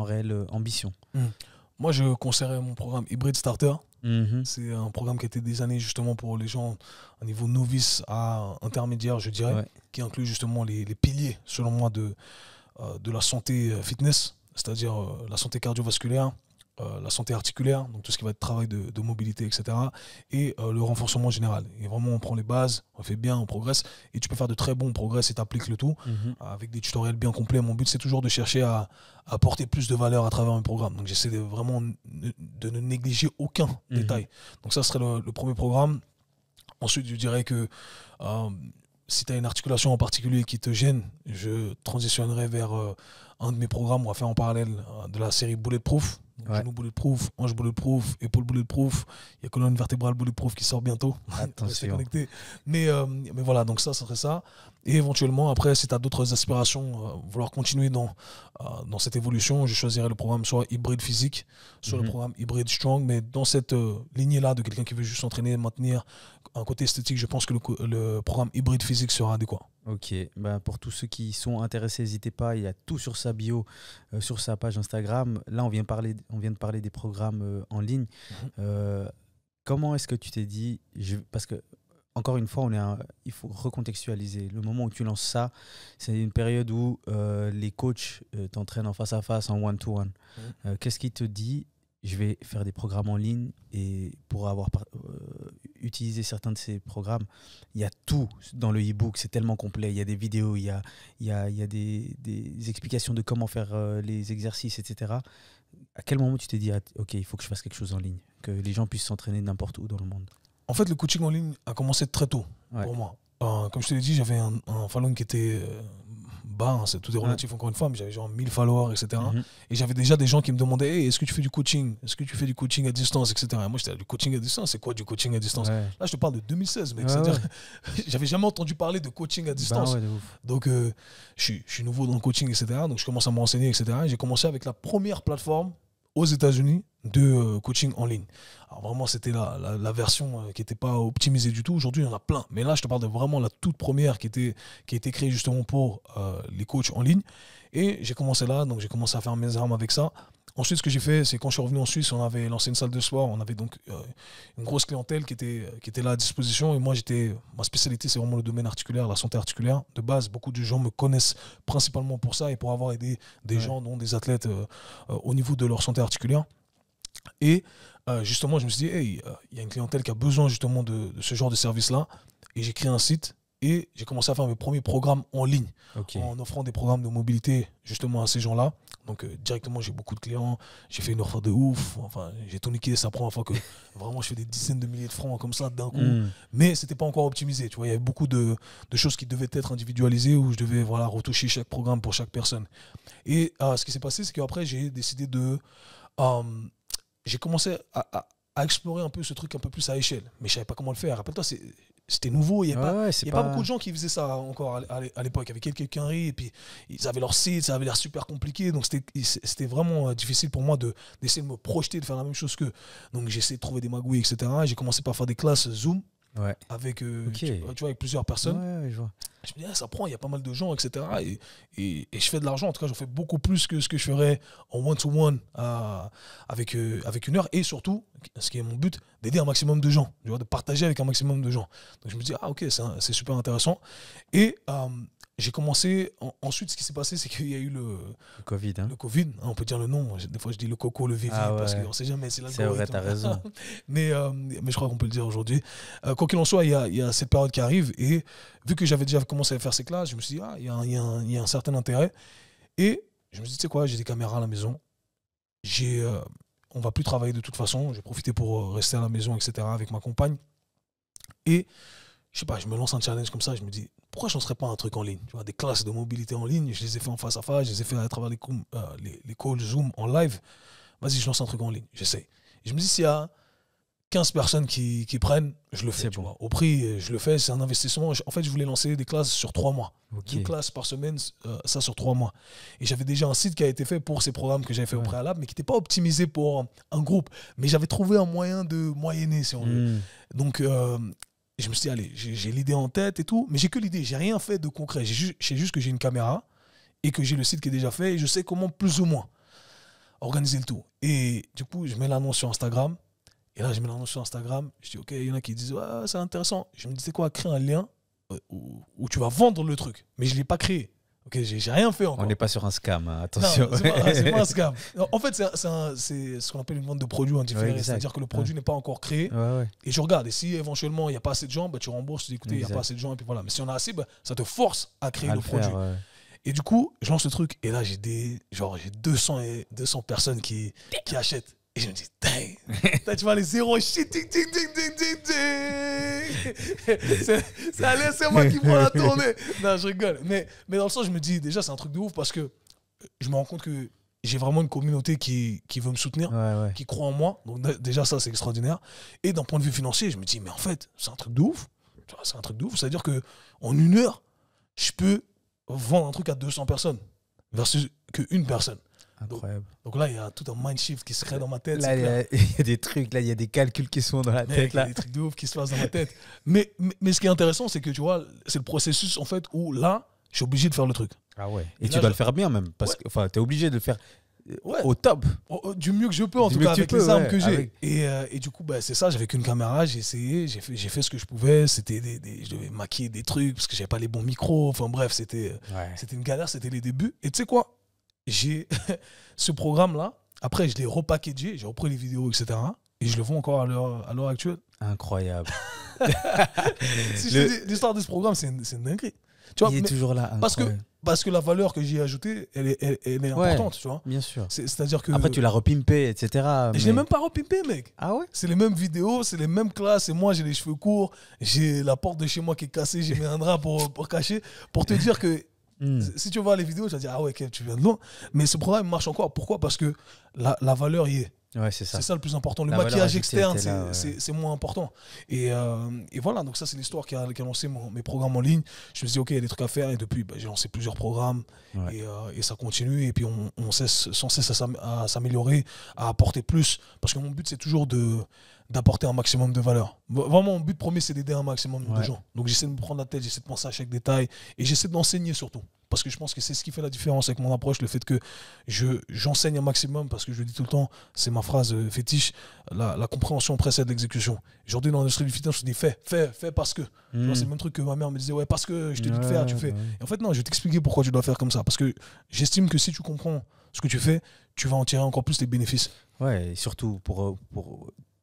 S2: réelle ambition.
S3: Moi, je conseillerais mon programme Hybrid Starter.
S2: Mhm.
S3: C'est un programme qui a été designé justement pour les gens à niveau novice à intermédiaire, je dirais,
S2: Ouais.
S3: qui inclut justement les piliers, selon moi, de la santé fitness, c'est-à-dire la santé cardiovasculaire, la santé articulaire, donc tout ce qui va être travail de mobilité, etc. Et le renforcement général. Et vraiment, on prend les bases, on fait bien, on progresse. Et tu peux faire de très bons progrès si tu appliques le tout,
S2: Mhm.
S3: avec des tutoriels bien complets. Mon but, c'est toujours de chercher à apporter plus de valeur à travers un programme. Donc j'essaie de vraiment de ne négliger aucun détail. Donc ça serait le premier programme. Ensuite, je dirais que si tu as une articulation en particulier qui te gêne, je transitionnerai vers un de mes programmes. On va faire en parallèle de la série Bulletproof. Donc,
S2: Ouais.
S3: genou bulletproof, hanche bulletproof, épaule bulletproof. Il y a colonne vertébrale bulletproof qui sort bientôt. Restez
S2: Attention.
S3: connectés. Mais voilà, donc ça serait ça. Et éventuellement, après, si tu as d'autres aspirations, vouloir continuer dans cette évolution, je choisirais le programme soit hybride physique, soit le programme hybride strong. Mais dans cette lignée-là de quelqu'un qui veut juste s'entraîner, maintenir un côté esthétique, je pense que le programme hybride physique sera adéquat.
S2: Ok, bah pour tous ceux qui sont intéressés, n'hésitez pas, il y a tout sur sa bio, sur sa page Instagram. Là, on vient de parler des programmes en ligne. Comment est-ce que tu t'es dit, parce que, encore une fois, il faut recontextualiser. Le moment où tu lances ça, c'est une période où les coachs t'entraînent en face à face, en one-to-one. Qu'est-ce qui te dit, je vais faire des programmes en ligne et pour avoir utilisé certains de ces programmes, il y a tout dans le e-book, c'est tellement complet. Il y a des vidéos, il y a des explications de comment faire les exercices, etc. À quel moment tu t'es dit, ok, il faut que je fasse quelque chose en ligne, que les gens puissent s'entraîner n'importe où dans le monde?
S3: En fait, le coaching en ligne a commencé très tôt pour moi. Comme je te l'ai dit, j'avais un following qui était bas, hein, tout est relatif encore une fois, mais j'avais genre 1000 followers, etc. Et j'avais déjà des gens qui me demandaient hey, est-ce que tu fais du coaching? Est-ce que tu fais du coaching à distance, etc. Et moi, j'étais du coaching à distance, c'est quoi du coaching à distance? Là, je te parle de 2016, mec. C'est-à-dire, j'avais jamais entendu parler de coaching à distance.
S2: De ouf.
S3: Donc, je suis nouveau dans le coaching, etc. Donc, je commence à me renseigner, etc. Et j'ai commencé avec la première plateforme aux États-Unis de coaching en ligne. Alors vraiment, c'était la version qui n'était pas optimisée du tout. Aujourd'hui, il y en a plein. Mais là, je te parle de vraiment la toute première qui a été créée justement pour les coachs en ligne. Et j'ai commencé là, donc j'ai commencé à faire mes armes avec ça. Ensuite, ce que j'ai fait, c'est quand je suis revenu en Suisse, on avait lancé une salle de sport. On avait donc une grosse clientèle qui était là à disposition. Et moi, ma spécialité, c'est vraiment le domaine articulaire, la santé articulaire. De base, beaucoup de gens me connaissent principalement pour ça et pour avoir aidé des gens, dont des athlètes, au niveau de leur santé articulaire. Et justement, je me suis dit, hey, y a une clientèle qui a besoin justement de ce genre de service-là. Et j'ai créé un site et j'ai commencé à faire mes premiers programmes en ligne, en offrant des programmes de mobilité justement à ces gens-là. Donc directement, j'ai beaucoup de clients, j'ai fait une offre de ouf, enfin, j'ai tout niqué, c'est la première fois que vraiment je fais des dizaines de milliers de francs comme ça d'un coup. Mais c'était pas encore optimisé, tu vois, il y avait beaucoup de choses qui devaient être individualisées où je devais retoucher chaque programme pour chaque personne. Et ce qui s'est passé, c'est qu'après, j'ai décidé j'ai commencé à explorer un peu ce truc un peu plus à échelle. Mais je savais pas comment le faire. Rappelle-toi, c'était nouveau. Il n'y a pas beaucoup de gens qui faisaient ça encore à l'époque. Il y avait quelques quinries et puis ils avaient leur site, ça avait l'air super compliqué. Donc c'était vraiment difficile pour moi d'essayer de me projeter, de faire la même chose qu'eux. Donc j'ai essayé de trouver des magouilles, etc. Et j'ai commencé par faire des classes Zoom avec, tu vois, avec plusieurs personnes.
S2: Je vois.
S3: Je me dis, ça prend, il y a pas mal de gens, etc. Et je fais de l'argent. En tout cas, j'en fais beaucoup plus que ce que je ferais en one-to-one avec une heure. Et surtout, ce qui est mon but, d'aider un maximum de gens, tu vois, de partager avec un maximum de gens. Donc je me dis, ok, c'est super intéressant. Et j'ai commencé, ensuite, ce qui s'est passé, c'est qu'il y a eu le
S2: Covid. Hein.
S3: Le Covid, on peut dire le nom. Des fois, je dis le coco, le vivi, parce qu'on ne sait jamais. C'est
S2: vrai, t'as raison.
S3: mais je crois qu'on peut le dire aujourd'hui. Quoi qu'il en soit, il y a cette période qui arrive. Et vu que j'avais déjà commencé à faire ces classes, je me suis dit, il y a un certain intérêt. Et je me suis dit, tu sais quoi, j'ai des caméras à la maison. On ne va plus travailler de toute façon. J'ai profité pour rester à la maison, etc., avec ma compagne. Et je sais pas, je me lance un challenge comme ça, je me dis, pourquoi je ne lancerais pas un truc en ligne? Tu vois, des classes de mobilité en ligne, je les ai fait en face à face, je les ai fait à travers les calls Zoom en live. Vas-y, je lance un truc en ligne, j'essaie. Et je me dis, s'il y a 15 personnes qui prennent, je le fais. Tu vois. Au prix, je le fais, c'est un investissement. En fait, je voulais lancer des classes sur 3 mois. 2 classes par semaine, ça sur 3 mois. Et j'avais déjà un site qui a été fait pour ces programmes que j'avais fait au préalable, mais qui n'était pas optimisé pour un groupe. Mais j'avais trouvé un moyen de moyenner, si on veut. Donc, je me suis dit, allez, j'ai l'idée en tête et tout, mais j'ai que l'idée, j'ai rien fait de concret. Je sais juste que j'ai une caméra et que j'ai le site qui est déjà fait et je sais comment plus ou moins. organiser le tout. Et du coup, je mets l'annonce sur Instagram. Et là, je mets l'annonce sur Instagram. Je dis, OK, il y en a qui disent, ouais, c'est intéressant. Je me dis, c'est quoi, créer un lien où tu vas vendre le truc. Mais je ne l'ai pas créé. Ok, j'ai rien fait encore.
S2: On n'est pas sur un scam, hein, attention.
S3: Non, c'est pas un scam. En fait, c'est ce qu'on appelle une vente de produits en différé.
S2: Ouais,
S3: c'est-à-dire que le produit n'est pas encore créé.
S2: Ouais.
S3: Et je regarde. Et si éventuellement, il n'y a pas assez de gens, bah, tu rembourses. Tu dis, écoutez, il n'y a pas assez de gens. Et puis voilà. Mais si on a assez, bah, ça te force à créer le produit.
S2: Faire, ouais.
S3: Et du coup, je lance le truc. Et là, j'ai 200 200 personnes qui achètent. Et je me dis, dang. Là, tu vois les zéros. Shit, ding, ding, ding, ding, ding, ding. C'est moi qui prends la tournée. Non, je rigole. Mais dans le sens, je me dis, déjà, c'est un truc de ouf parce que je me rends compte que j'ai vraiment une communauté qui veut me soutenir, qui croit en moi. Donc, déjà, ça, c'est extraordinaire. Et d'un point de vue financier, je me dis, mais en fait, c'est un truc de ouf. C'est un truc de ouf. C'est-à-dire qu'en 1 heure, je peux vendre un truc à 200 personnes versus qu'une personne.
S2: Incroyable.
S3: Donc là, il y a tout un mind shift qui se crée dans ma tête.
S2: Là, il y a des trucs, là, il y a des calculs qui sont dans la tête.
S3: Il y a des trucs de ouf qui se passent dans ma tête. Mais ce qui est intéressant, c'est que tu vois, c'est le processus en fait où là, je suis obligé de faire le truc.
S2: Ah ouais. Et tu dois le faire bien même. Parce que tu es obligé de le faire au top.
S3: Du mieux que je peux, en tout cas, avec les armes que j'ai. Et du coup, bah, c'est ça, j'avais qu'une caméra, j'ai essayé, j'ai fait ce que je pouvais. C'était je devais maquiller des trucs parce que j'avais pas les bons micros. Enfin bref, c'était une galère, c'était les débuts. Et tu sais quoi? J'ai ce programme-là, après je l'ai repackagé, j'ai repris les vidéos, etc. Et je le vends encore à l'heure actuelle.
S2: Incroyable.
S3: Si je te dis, l'histoire de ce programme, c'est une dinguerie. Tu vois,
S2: il est toujours là.
S3: Parce que la valeur que j'y ai ajoutée, elle est importante, tu vois.
S2: Bien sûr.
S3: C'est-à-dire que...
S2: Après, tu l'as repimpé, etc.
S3: Mais... Je l'ai même pas repimpé, mec.
S2: Ah ouais?
S3: C'est les mêmes vidéos, c'est les mêmes classes. Et moi, j'ai les cheveux courts, j'ai la porte de chez moi qui est cassée, j'ai mis un drap pour cacher. Pour te dire que si tu vois les vidéos, tu vas dire, ah ouais, tu viens de loin. Mais ce programme marche encore. Pourquoi? Parce que la valeur y est.
S2: Ouais, c'est ça.
S3: C'est ça le plus important. Le maquillage externe, c'est moins important. Et voilà, donc ça, c'est l'histoire qui a lancé mes programmes en ligne. Je me suis dit, OK, il y a des trucs à faire. Et depuis, j'ai lancé plusieurs programmes. Et ça continue. Et puis, on cesse sans cesse à s'améliorer, à apporter plus. Parce que mon but, c'est toujours d'apporter un maximum de valeur. Vraiment, mon but premier, c'est d'aider un maximum de gens. Donc, j'essaie de me prendre la tête, j'essaie de penser à chaque détail. Et j'essaie d'enseigner surtout. Parce que je pense que c'est ce qui fait la différence avec mon approche, le fait que j'enseigne un maximum, parce que je le dis tout le temps, c'est ma phrase fétiche, la compréhension précède l'exécution. Aujourd'hui, dans l'industrie du fitness, je te dis fais parce que. C'est le même truc que ma mère me disait, ouais, parce que je te dis de faire, tu fais. Et en fait, non, je vais t'expliquer pourquoi tu dois faire comme ça. Parce que j'estime que si tu comprends ce que tu fais, tu vas en tirer encore plus les bénéfices.
S2: Ouais, et surtout,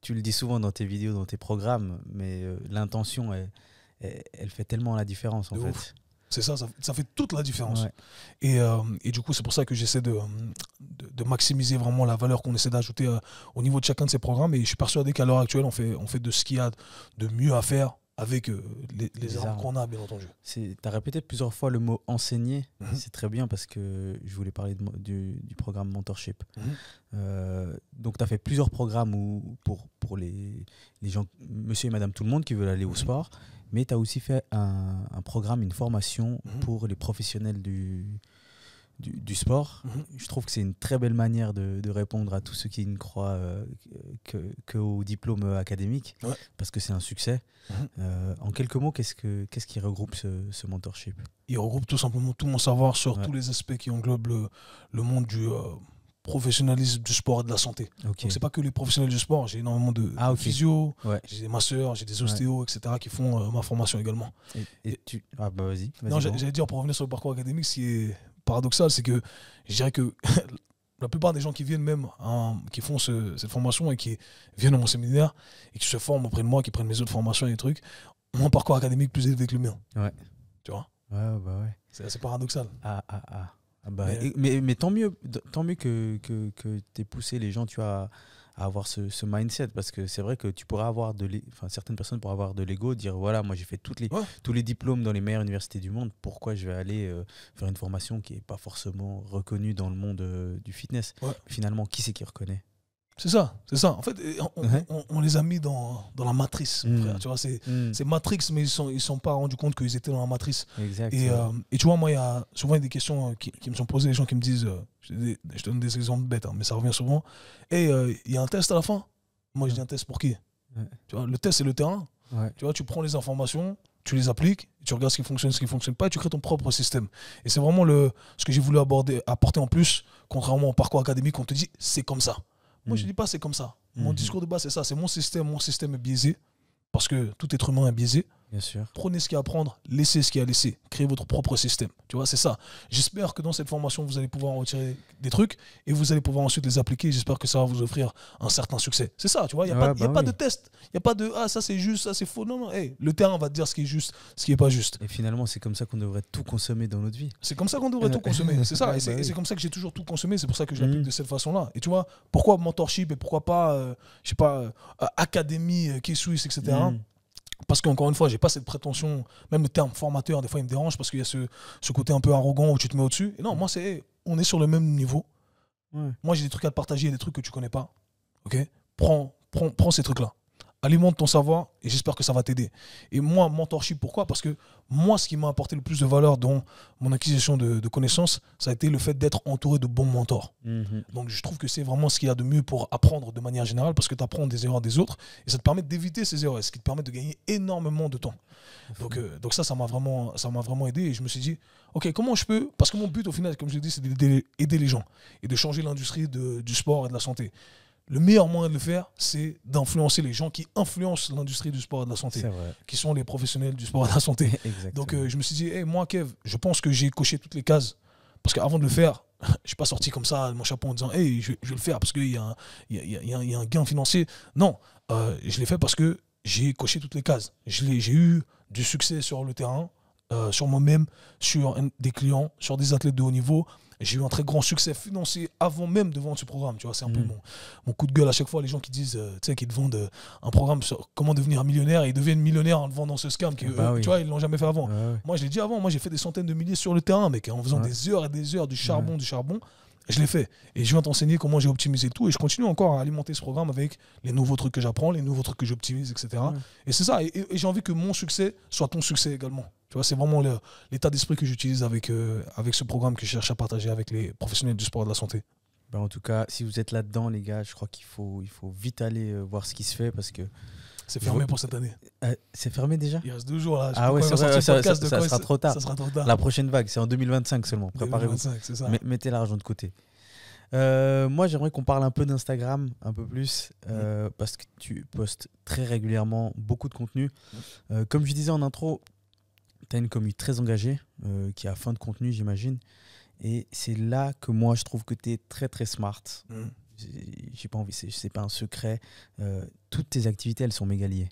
S2: tu le dis souvent dans tes vidéos, dans tes programmes, mais l'intention, elle fait tellement la différence, en fait.
S3: C'est ça fait toute la différence. Et du coup, c'est pour ça que j'essaie de maximiser vraiment la valeur qu'on essaie d'ajouter au niveau de chacun de ces programmes. Et je suis persuadé qu'à l'heure actuelle, on fait de ce qu'il y a de mieux à faire avec les armes qu'on a, bien entendu.
S2: Tu as répété plusieurs fois le mot enseigner. C'est très bien parce que je voulais parler du programme Mentorship. Donc, tu as fait plusieurs programmes pour les gens, monsieur et madame tout le monde qui veulent aller au sport. Mais tu as aussi fait un programme, une formation pour les professionnels du sport. Je trouve que c'est une très belle manière de répondre à tous ceux qui ne croient qu'au diplôme académique, parce que c'est un succès. En quelques mots, qu'est-ce qui regroupe ce mentorship? Il
S3: regroupe tout simplement tout mon savoir sur tous les aspects qui englobent le monde du professionnalisme du sport et de la santé. Donc c'est pas que les professionnels du sport, j'ai énormément de physio, j'ai des masseurs, j'ai des ostéos, etc. qui font ma formation également.
S2: Ah bah vas-y.
S3: Non, j'allais dire, pour revenir sur le parcours académique, ce qui est paradoxal, c'est que je dirais que la plupart des gens qui viennent même, qui font cette formation et qui viennent à mon séminaire et qui se forment auprès de moi, qui prennent mes autres formations et des trucs, ont un parcours académique plus élevé que le mien. Tu vois? C'est assez paradoxal.
S2: Mais tant mieux que tu aies poussé les gens, tu vois, à avoir ce mindset, parce que c'est vrai que tu pourrais avoir certaines personnes pourraient avoir de l'ego, dire voilà, moi j'ai fait tous les diplômes dans les meilleures universités du monde, pourquoi je vais aller faire une formation qui n'est pas forcément reconnue dans le monde du fitness. Finalement, qui c'est qui reconnaît?
S3: C'est ça. En fait, on les a mis dans la matrice, frère. Tu vois, c'est Matrix, mais ils sont pas rendus compte qu'ils étaient dans la matrice.
S2: Exact.
S3: Et tu vois, moi, il y a souvent des questions qui me sont posées, des gens qui me disent, je donne des exemples bêtes, mais ça revient souvent. Et il y a un test à la fin. Moi, je dis un test pour qui? Tu vois, le test, c'est le terrain. Tu vois, tu prends les informations, tu les appliques, tu regardes ce qui fonctionne pas, et tu crées ton propre système. Et c'est vraiment ce que j'ai voulu apporter en plus, contrairement au parcours académique, on te dit c'est comme ça. Moi, je dis pas c'est comme ça. Mon discours de base, c'est ça, c'est mon système est biaisé, parce que tout être humain est biaisé.
S2: Bien sûr.
S3: Prenez ce qu'il y a à prendre, laissez ce qu'il y a à laisser, créez votre propre système. Tu vois, c'est ça. J'espère que dans cette formation, vous allez pouvoir en retirer des trucs et vous allez pouvoir ensuite les appliquer. J'espère que ça va vous offrir un certain succès. C'est ça, tu vois. Il n'y a, pas de test. Il n'y a pas de ah, ça c'est juste, ça c'est faux. Non, non. Hey, le terrain va te dire ce qui est juste, ce qui n'est pas juste.
S2: Et finalement, c'est comme ça qu'on devrait tout consommer dans notre vie.
S3: C'est comme ça qu'on devrait tout consommer. C'est ça. Et c'est comme ça que j'ai toujours tout consommé. C'est pour ça que je l'applique de cette façon-là. Et tu vois, pourquoi mentorship et pourquoi pas, je sais pas, académie, K-Swiss, etc. Parce qu'encore une fois, j'ai pas cette prétention, même le terme formateur, des fois il me dérange parce qu'il y a ce côté un peu arrogant où tu te mets au-dessus. Et non, moi, on est sur le même niveau. Moi, j'ai des trucs à te partager, des trucs que tu connais pas. Ok, prends ces trucs-là. Alimente ton savoir et j'espère que ça va t'aider. Et moi, mentorship, pourquoi? Parce que moi, ce qui m'a apporté le plus de valeur dans mon acquisition de connaissances, ça a été le fait d'être entouré de bons mentors. Donc, je trouve que c'est vraiment ce qu'il y a de mieux pour apprendre de manière générale parce que tu apprends des erreurs des autres et ça te permet d'éviter ces erreurs, ce qui te permet de gagner énormément de temps. Donc ça m'a vraiment aidé et je me suis dit, ok, comment je peux... Parce que mon but, au final, comme je l'ai dit, c'est d'aider les gens et de changer l'industrie du sport et de la santé. Le meilleur moyen de le faire, c'est d'influencer les gens qui influencent l'industrie du sport et de la santé, qui sont les professionnels du sport et de la santé. Donc je me suis dit, hey, moi Kev, je pense que j'ai coché toutes les cases. Parce qu'avant de le faire, je ne suis pas sorti comme ça de mon chapeau en disant, hey, je vais le faire parce qu'il y a un gain financier. Non, je l'ai fait parce que j'ai coché toutes les cases. J'ai eu du succès sur le terrain, sur moi-même, sur des clients, sur des athlètes de haut niveau. J'ai eu un très grand succès financier avant même de vendre ce programme. Tu vois, c'est un peu mon coup de gueule à chaque fois. Les gens qui disent, tu sais, qu'ils te vendent un programme sur comment devenir millionnaire et ils deviennent millionnaires en te vendant ce scam. Tu vois, ils ne l'ont jamais fait avant. Moi, je l'ai dit avant. Moi, j'ai fait des centaines de milliers sur le terrain, mec, en faisant des heures et des heures du charbon. Je l'ai fait. Et je viens t'enseigner comment j'ai optimisé tout. Et je continue encore à alimenter ce programme avec les nouveaux trucs que j'apprends, les nouveaux trucs que j'optimise, etc. Et c'est ça. Et j'ai envie que mon succès soit ton succès également. Tu vois, c'est vraiment l'état d'esprit que j'utilise avec ce programme que je cherche à partager avec les professionnels du sport et de la santé.
S2: Ben en tout cas, si vous êtes là-dedans, les gars, je crois qu'il faut vite aller voir ce qui se fait parce que...
S3: C'est fermé pour cette année.
S2: C'est fermé déjà?
S3: Il reste 2 jours là.
S2: Ah ouais, c'est vrai, ça sera trop tard.
S3: Ça sera trop tard.
S2: La prochaine vague, c'est en 2025 seulement. Préparez-vous.
S3: 2025, c'est ça.
S2: Mettez l'argent de côté. Moi, j'aimerais qu'on parle un peu d'Instagram, un peu plus, parce que tu postes très régulièrement beaucoup de contenu. Comme je disais en intro, tu as une commu très engagée, qui a faim de contenu, j'imagine. Et c'est là que moi, je trouve que tu es très, très smart. J'ai pas envie, c'est pas un secret. Toutes tes activités, elles sont méga liées.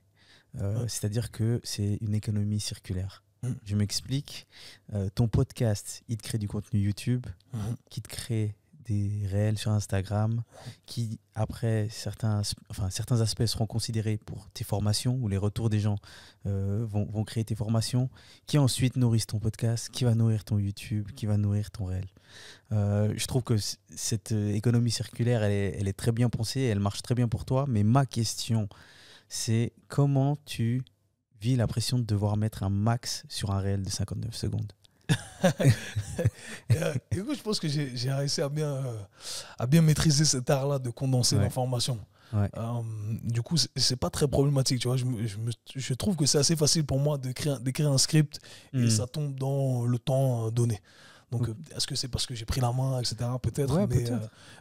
S2: C'est-à-dire que c'est une économie circulaire. Je m'explique. Ton podcast, il te crée du contenu YouTube, qui te crée des réels sur Instagram, qui après certains aspects seront considérés pour tes formations, ou les retours des gens vont créer tes formations, qui ensuite nourrissent ton podcast, qui va nourrir ton YouTube, qui va nourrir ton réel. Je trouve que cette économie circulaire, elle est très bien pensée, elle marche très bien pour toi, mais ma question, c'est comment tu vis la pression de devoir mettre un max sur un réel de 59 secondes?
S3: Écoute, je pense que j'ai réussi à bien maîtriser cet art-là de condenser l'information. Du coup, c'est pas très problématique. Tu vois, je trouve que c'est assez facile pour moi d'écrire un script et ça tombe dans le temps donné. Donc, est-ce que c'est parce que j'ai pris la main, etc. Peut-être.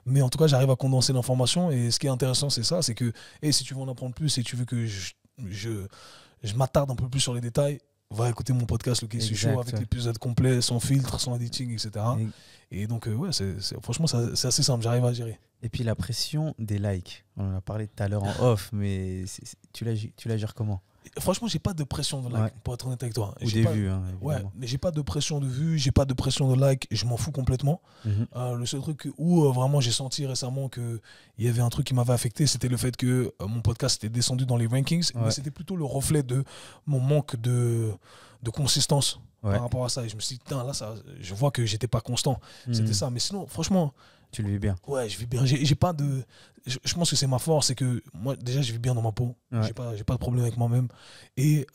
S3: Mais en tout cas, j'arrive à condenser l'information. Et ce qui est intéressant, c'est ça, c'est que si tu veux en apprendre plus et tu veux que je m'attarde un peu plus sur les détails, va écouter mon podcast, le K-Swiss Show, avec l'épisode complet, sans filtre, sans editing, etc. Et donc, franchement, c'est assez simple, j'arrive à gérer.
S2: Et puis la pression des likes, on en a parlé tout à l'heure en off, mais tu la gères comment?
S3: Franchement, j'ai pas de pression de like, pour être honnête avec toi.
S2: Ou des vues, hein,
S3: mais j'ai pas de pression de vues, j'ai pas de pression de like, je m'en fous complètement. Le seul truc où vraiment j'ai senti récemment qu'il y avait un truc qui m'avait affecté, c'était le fait que mon podcast était descendu dans les rankings, mais c'était plutôt le reflet de mon manque de consistance par rapport à ça. Et je me suis dit, là, je vois que j'étais pas constant. C'était ça. Mais sinon, franchement...
S2: Tu le vis bien?
S3: Ouais, je vis bien. J'ai pas de... Je pense que c'est ma force, c'est que moi, déjà, je vis bien dans ma peau. J'ai pas de problème avec moi-même. Et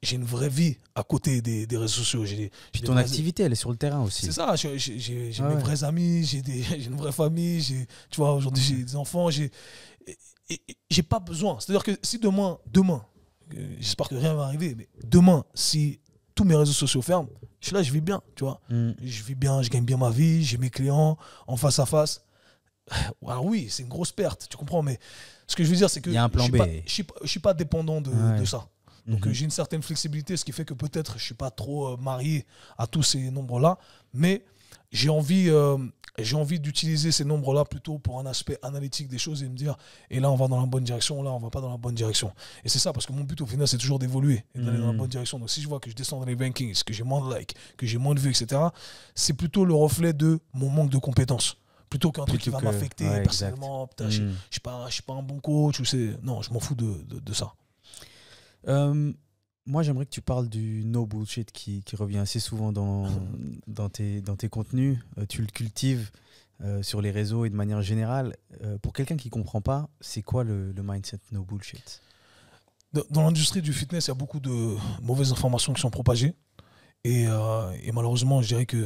S3: j'ai une vraie vie à côté des réseaux sociaux.
S2: Puis ton activité, elle est sur le terrain aussi.
S3: C'est ça. J'ai mes vrais amis, j'ai une vraie famille. Tu vois, aujourd'hui, j'ai des enfants. J'ai pas besoin. C'est-à-dire que si demain, j'espère que rien va arriver. Mais demain, si tous mes réseaux sociaux ferment, je suis là, je vis bien, tu vois. Je vis bien, je gagne bien ma vie, j'ai mes clients en face à face. Alors oui, c'est une grosse perte, tu comprends, mais ce que je veux dire, c'est que
S2: il y a un plan B.
S3: Je suis pas dépendant de ça. Donc j'ai une certaine flexibilité, ce qui fait que peut-être je suis pas trop marié à tous ces nombres-là, mais j'ai envie d'utiliser ces nombres-là plutôt pour un aspect analytique des choses et me dire, et là on va dans la bonne direction, là on va pas dans la bonne direction. Et c'est ça, parce que mon but au final c'est toujours d'évoluer et d'aller dans la bonne direction. Donc si je vois que je descends dans les rankings, que j'ai moins de likes, que j'ai moins de vues, etc., c'est plutôt le reflet de mon manque de compétences. Plutôt qu'un truc qui va m'affecter personnellement. Putain, je suis pas un bon coach. Non, je m'en fous de ça.
S2: Moi, j'aimerais que tu parles du no bullshit qui revient assez souvent dans tes contenus. Tu le cultives sur les réseaux et de manière générale. Pour quelqu'un qui ne comprend pas, c'est quoi le mindset no bullshit?
S3: Dans l'industrie du fitness, il y a beaucoup de mauvaises informations qui sont propagées. Et malheureusement, je dirais que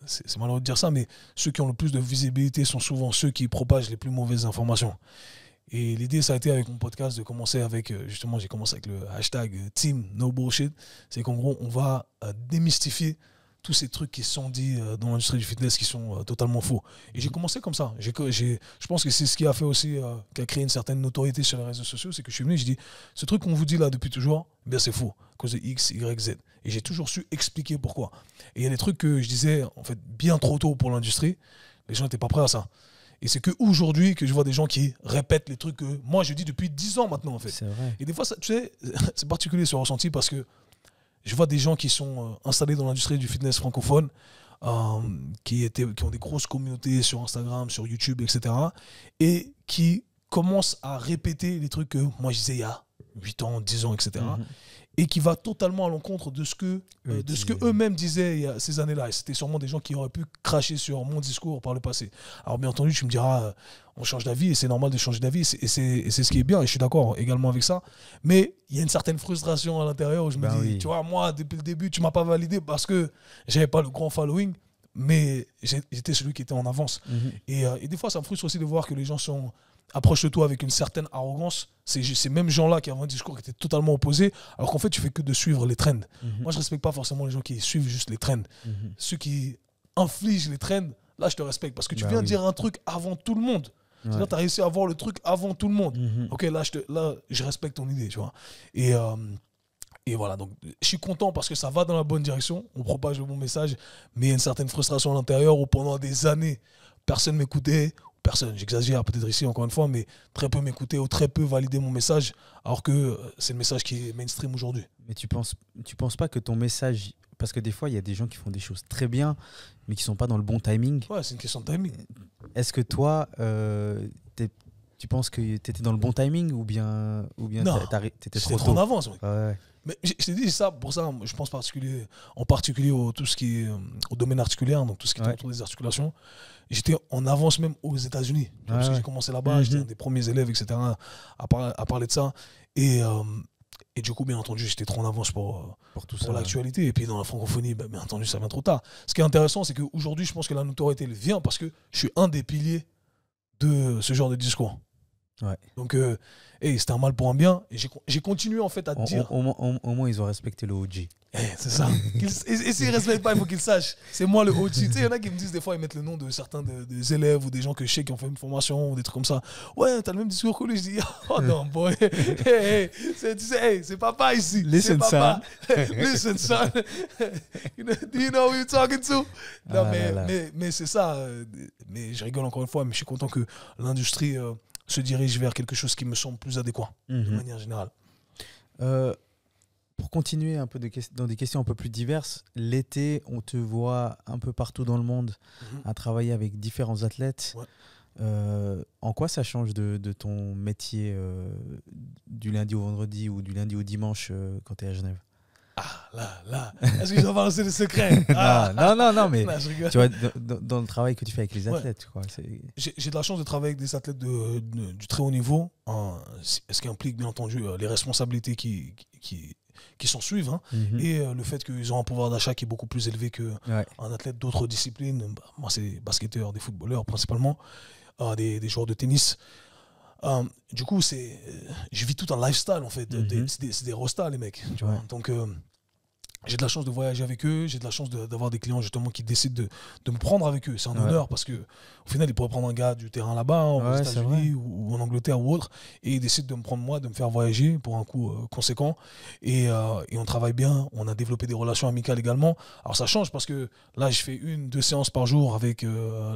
S3: c'est malheureux de dire ça, mais ceux qui ont le plus de visibilité sont souvent ceux qui propagent les plus mauvaises informations. Et l'idée, ça a été avec mon podcast de commencer avec, justement, j'ai commencé avec le hashtag Team No Bullshit. C'est qu'en gros, on va démystifier tous ces trucs qui sont dits dans l'industrie du fitness qui sont totalement faux. Et j'ai commencé comme ça. Je pense que c'est ce qui a fait aussi, qui a créé une certaine notoriété sur les réseaux sociaux, c'est que je suis venu et je dis, ce truc qu'on vous dit là depuis toujours, eh bien c'est faux, à cause de X, Y, Z. Et j'ai toujours su expliquer pourquoi. Et il y a des trucs que je disais, en fait, bien trop tôt pour l'industrie, les gens n'étaient pas prêts à ça. Et c'est qu'aujourd'hui que je vois des gens qui répètent les trucs que moi je dis depuis 10 ans maintenant, en fait.
S2: C'est vrai.
S3: Et des fois, ça, tu sais, c'est particulier ce ressenti parce que je vois des gens qui sont installés dans l'industrie du fitness francophone, qui ont des grosses communautés sur Instagram, sur YouTube, etc. et qui commencent à répéter les trucs que moi je disais il y a 8 ans, 10 ans, etc. Et qui va totalement à l'encontre de ce que eux-mêmes disaient il y a ces années-là. Et c'était sûrement des gens qui auraient pu cracher sur mon discours par le passé. Alors bien entendu, tu me diras, on change d'avis et c'est normal de changer d'avis. Et c'est ce qui est bien et je suis d'accord également avec ça. Mais il y a une certaine frustration à l'intérieur où je me dis, tu vois, moi, depuis le début, tu ne m'as pas validé parce que j'avais pas le grand following, mais j'étais celui qui était en avance. Et des fois, ça me frustre aussi de voir que les gens approchent de toi avec une certaine arrogance. C'est ces mêmes gens-là qui avaient un discours qui était totalement opposé, alors qu'en fait, tu fais que de suivre les trends. Moi, je respecte pas forcément les gens qui suivent juste les trends. Ceux qui infligent les trends, là, je te respecte, parce que tu viens dire un truc avant tout le monde. C'est-à-dire, tu as réussi à avoir le truc avant tout le monde. Ok, là, je respecte ton idée, tu vois. Et voilà, donc je suis content parce que ça va dans la bonne direction, on propage le bon message, mais il y a une certaine frustration à l'intérieur où pendant des années, personne ne m'écoutait. Personne, j'exagère peut-être ici encore une fois, mais très peu m'écoutaient ou très peu validaient mon message, alors que c'est le message qui est mainstream aujourd'hui.
S2: Mais tu penses pas que ton message, parce que des fois il y a des gens qui font des choses très bien, mais qui sont pas dans le bon timing.
S3: Ouais, c'est une question de timing.
S2: Est-ce que toi, tu penses que tu étais dans le bon timing ou bien t'étais trop
S3: en
S2: tôt?
S3: avance. Oui.
S2: Ouais.
S3: Mais je t'ai dit ça, pour ça, je pense en particulier tout ce qui est au domaine articulaire, donc tout ce qui est autour des articulations. J'étais en avance même aux États-Unis. Parce que j'ai commencé là-bas, j'étais un des premiers élèves, etc., à parler de ça. Et du coup, bien entendu, j'étais trop en avance pour l'actualité. Et puis dans la francophonie, bien entendu, ça vient trop tard. Ce qui est intéressant, c'est qu'aujourd'hui, je pense que la notoriété elle vient parce que je suis un des piliers de ce genre de discours.
S2: Ouais.
S3: Donc, c'était un mal pour un bien. Et j'ai continué en fait à dire.
S2: Au moins, ils ont respecté le OG.
S3: C'est ça. Et s'ils ne respectent pas, il faut qu'ils sachent. C'est moi le OG. Tu sais, il y en a qui me disent des fois, ils mettent le nom de certains des élèves ou des gens que je sais qui ont fait une formation ou des trucs comme ça. Ouais, t'as le même discours que lui. Je dis, oh non, boy. C'est papa ici.
S2: Listen, son.
S3: Listen, son. Do you know who you're talking to? Non, mais c'est ça. Mais je rigole encore une fois, mais je suis content que l'industrie se dirige vers quelque chose qui me semble plus adéquat, de manière générale.
S2: Pour continuer un peu dans des questions un peu plus diverses, l'été, on te voit un peu partout dans le monde à travailler avec différents athlètes. Ouais. En quoi ça change de ton métier du lundi au vendredi ou du lundi au dimanche quand tu es à Genève?
S3: Ah, là. Est-ce que j'en vais lancer des secrets?
S2: Non, mais tu vois, dans le travail que tu fais avec les athlètes, quoi.
S3: J'ai de la chance de travailler avec des athlètes du très haut niveau, ce qui implique bien entendu les responsabilités qui s'en suivent, et le fait qu'ils ont un pouvoir d'achat qui est beaucoup plus élevé qu'un athlète d'autres disciplines. Moi, c'est des basketteurs, des footballeurs principalement, des joueurs de tennis. Du coup, je vis tout un lifestyle, en fait. C'est des rostas, les mecs. Tu vois. Donc, j'ai de la chance de voyager avec eux, j'ai de la chance d'avoir des clients justement qui décident de me prendre avec eux. C'est un honneur parce que au final, ils pourraient prendre un gars du terrain là-bas, aux États-Unis ou en Angleterre ou autre, et ils décident de me prendre moi, de me faire voyager pour un coût conséquent. Et on travaille bien, on a développé des relations amicales également. Alors ça change parce que là, je fais 1-2 séances par jour avec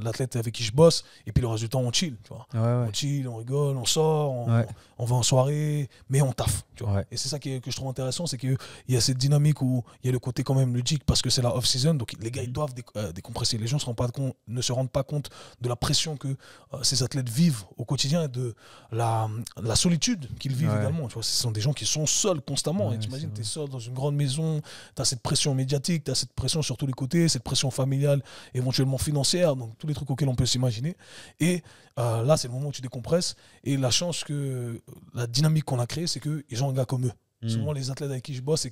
S3: l'athlète avec qui je bosse, et puis le reste du temps, on chill. Tu vois. On chill, on rigole, on sort, on va en soirée, mais on taffe. Tu vois. Et c'est ça que je trouve intéressant, c'est qu'il y a cette dynamique où il y a le côté quand même ludique parce que c'est la off-season, donc les gars ils doivent décompresser. Les gens ne se rendent pas compte de la pression que ces athlètes vivent au quotidien et de la solitude qu'ils vivent également. Tu vois, ce sont des gens qui sont seuls constamment. Tu imagines, tu es seul dans une grande maison, tu as cette pression médiatique, tu as cette pression sur tous les côtés, cette pression familiale, éventuellement financière, donc tous les trucs auxquels on peut s'imaginer. Et là, c'est le moment où tu décompresses. Et la chance que la dynamique qu'on a créée, c'est qu'ils ont un gars comme eux. Souvent, les athlètes avec qui je bosse,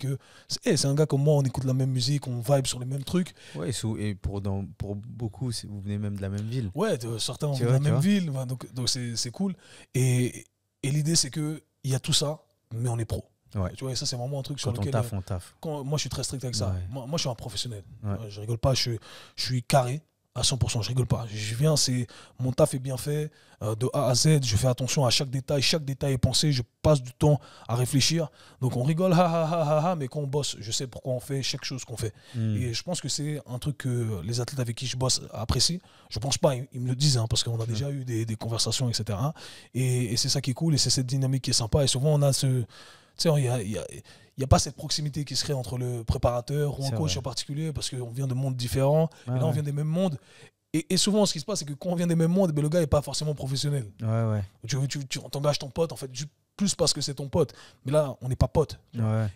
S3: c'est un gars comme moi, on écoute la même musique, on vibe sur les mêmes trucs.
S2: Ouais, et pour beaucoup, vous venez même de la même ville.
S3: Ouais, certains viennent de la même ville, donc c'est cool. Et l'idée, c'est qu'il y a tout ça, mais on est pro.
S2: Ouais.
S3: Tu vois, et ça, c'est vraiment un truc
S2: sur lequel
S3: on
S2: taffe.
S3: Moi, je suis très strict avec ça. Moi, je suis un professionnel.
S2: Ouais.
S3: Je rigole pas, je suis carré. À 100%, je rigole pas. Je viens, mon taf est bien fait, de A à Z, je fais attention à chaque détail est pensé, je passe du temps à réfléchir. Donc on rigole, mais quand on bosse, je sais pourquoi on fait chaque chose qu'on fait. Et je pense que c'est un truc que les athlètes avec qui je bosse apprécient. Je pense pas, ils me le disent, parce qu'on a déjà eu des conversations, etc. Et c'est ça qui est cool, et c'est cette dynamique qui est sympa. Et souvent, on a tu sais, il n'y a pas cette proximité qui se crée entre le préparateur ou un coach en particulier, parce qu'on vient de mondes différents, et là on vient des mêmes mondes. Et souvent, ce qui se passe, c'est que quand on vient des mêmes mondes, le gars n'est pas forcément professionnel. Tu t'engages ton pote, en fait, plus parce que c'est ton pote. Mais là, on n'est pas pote.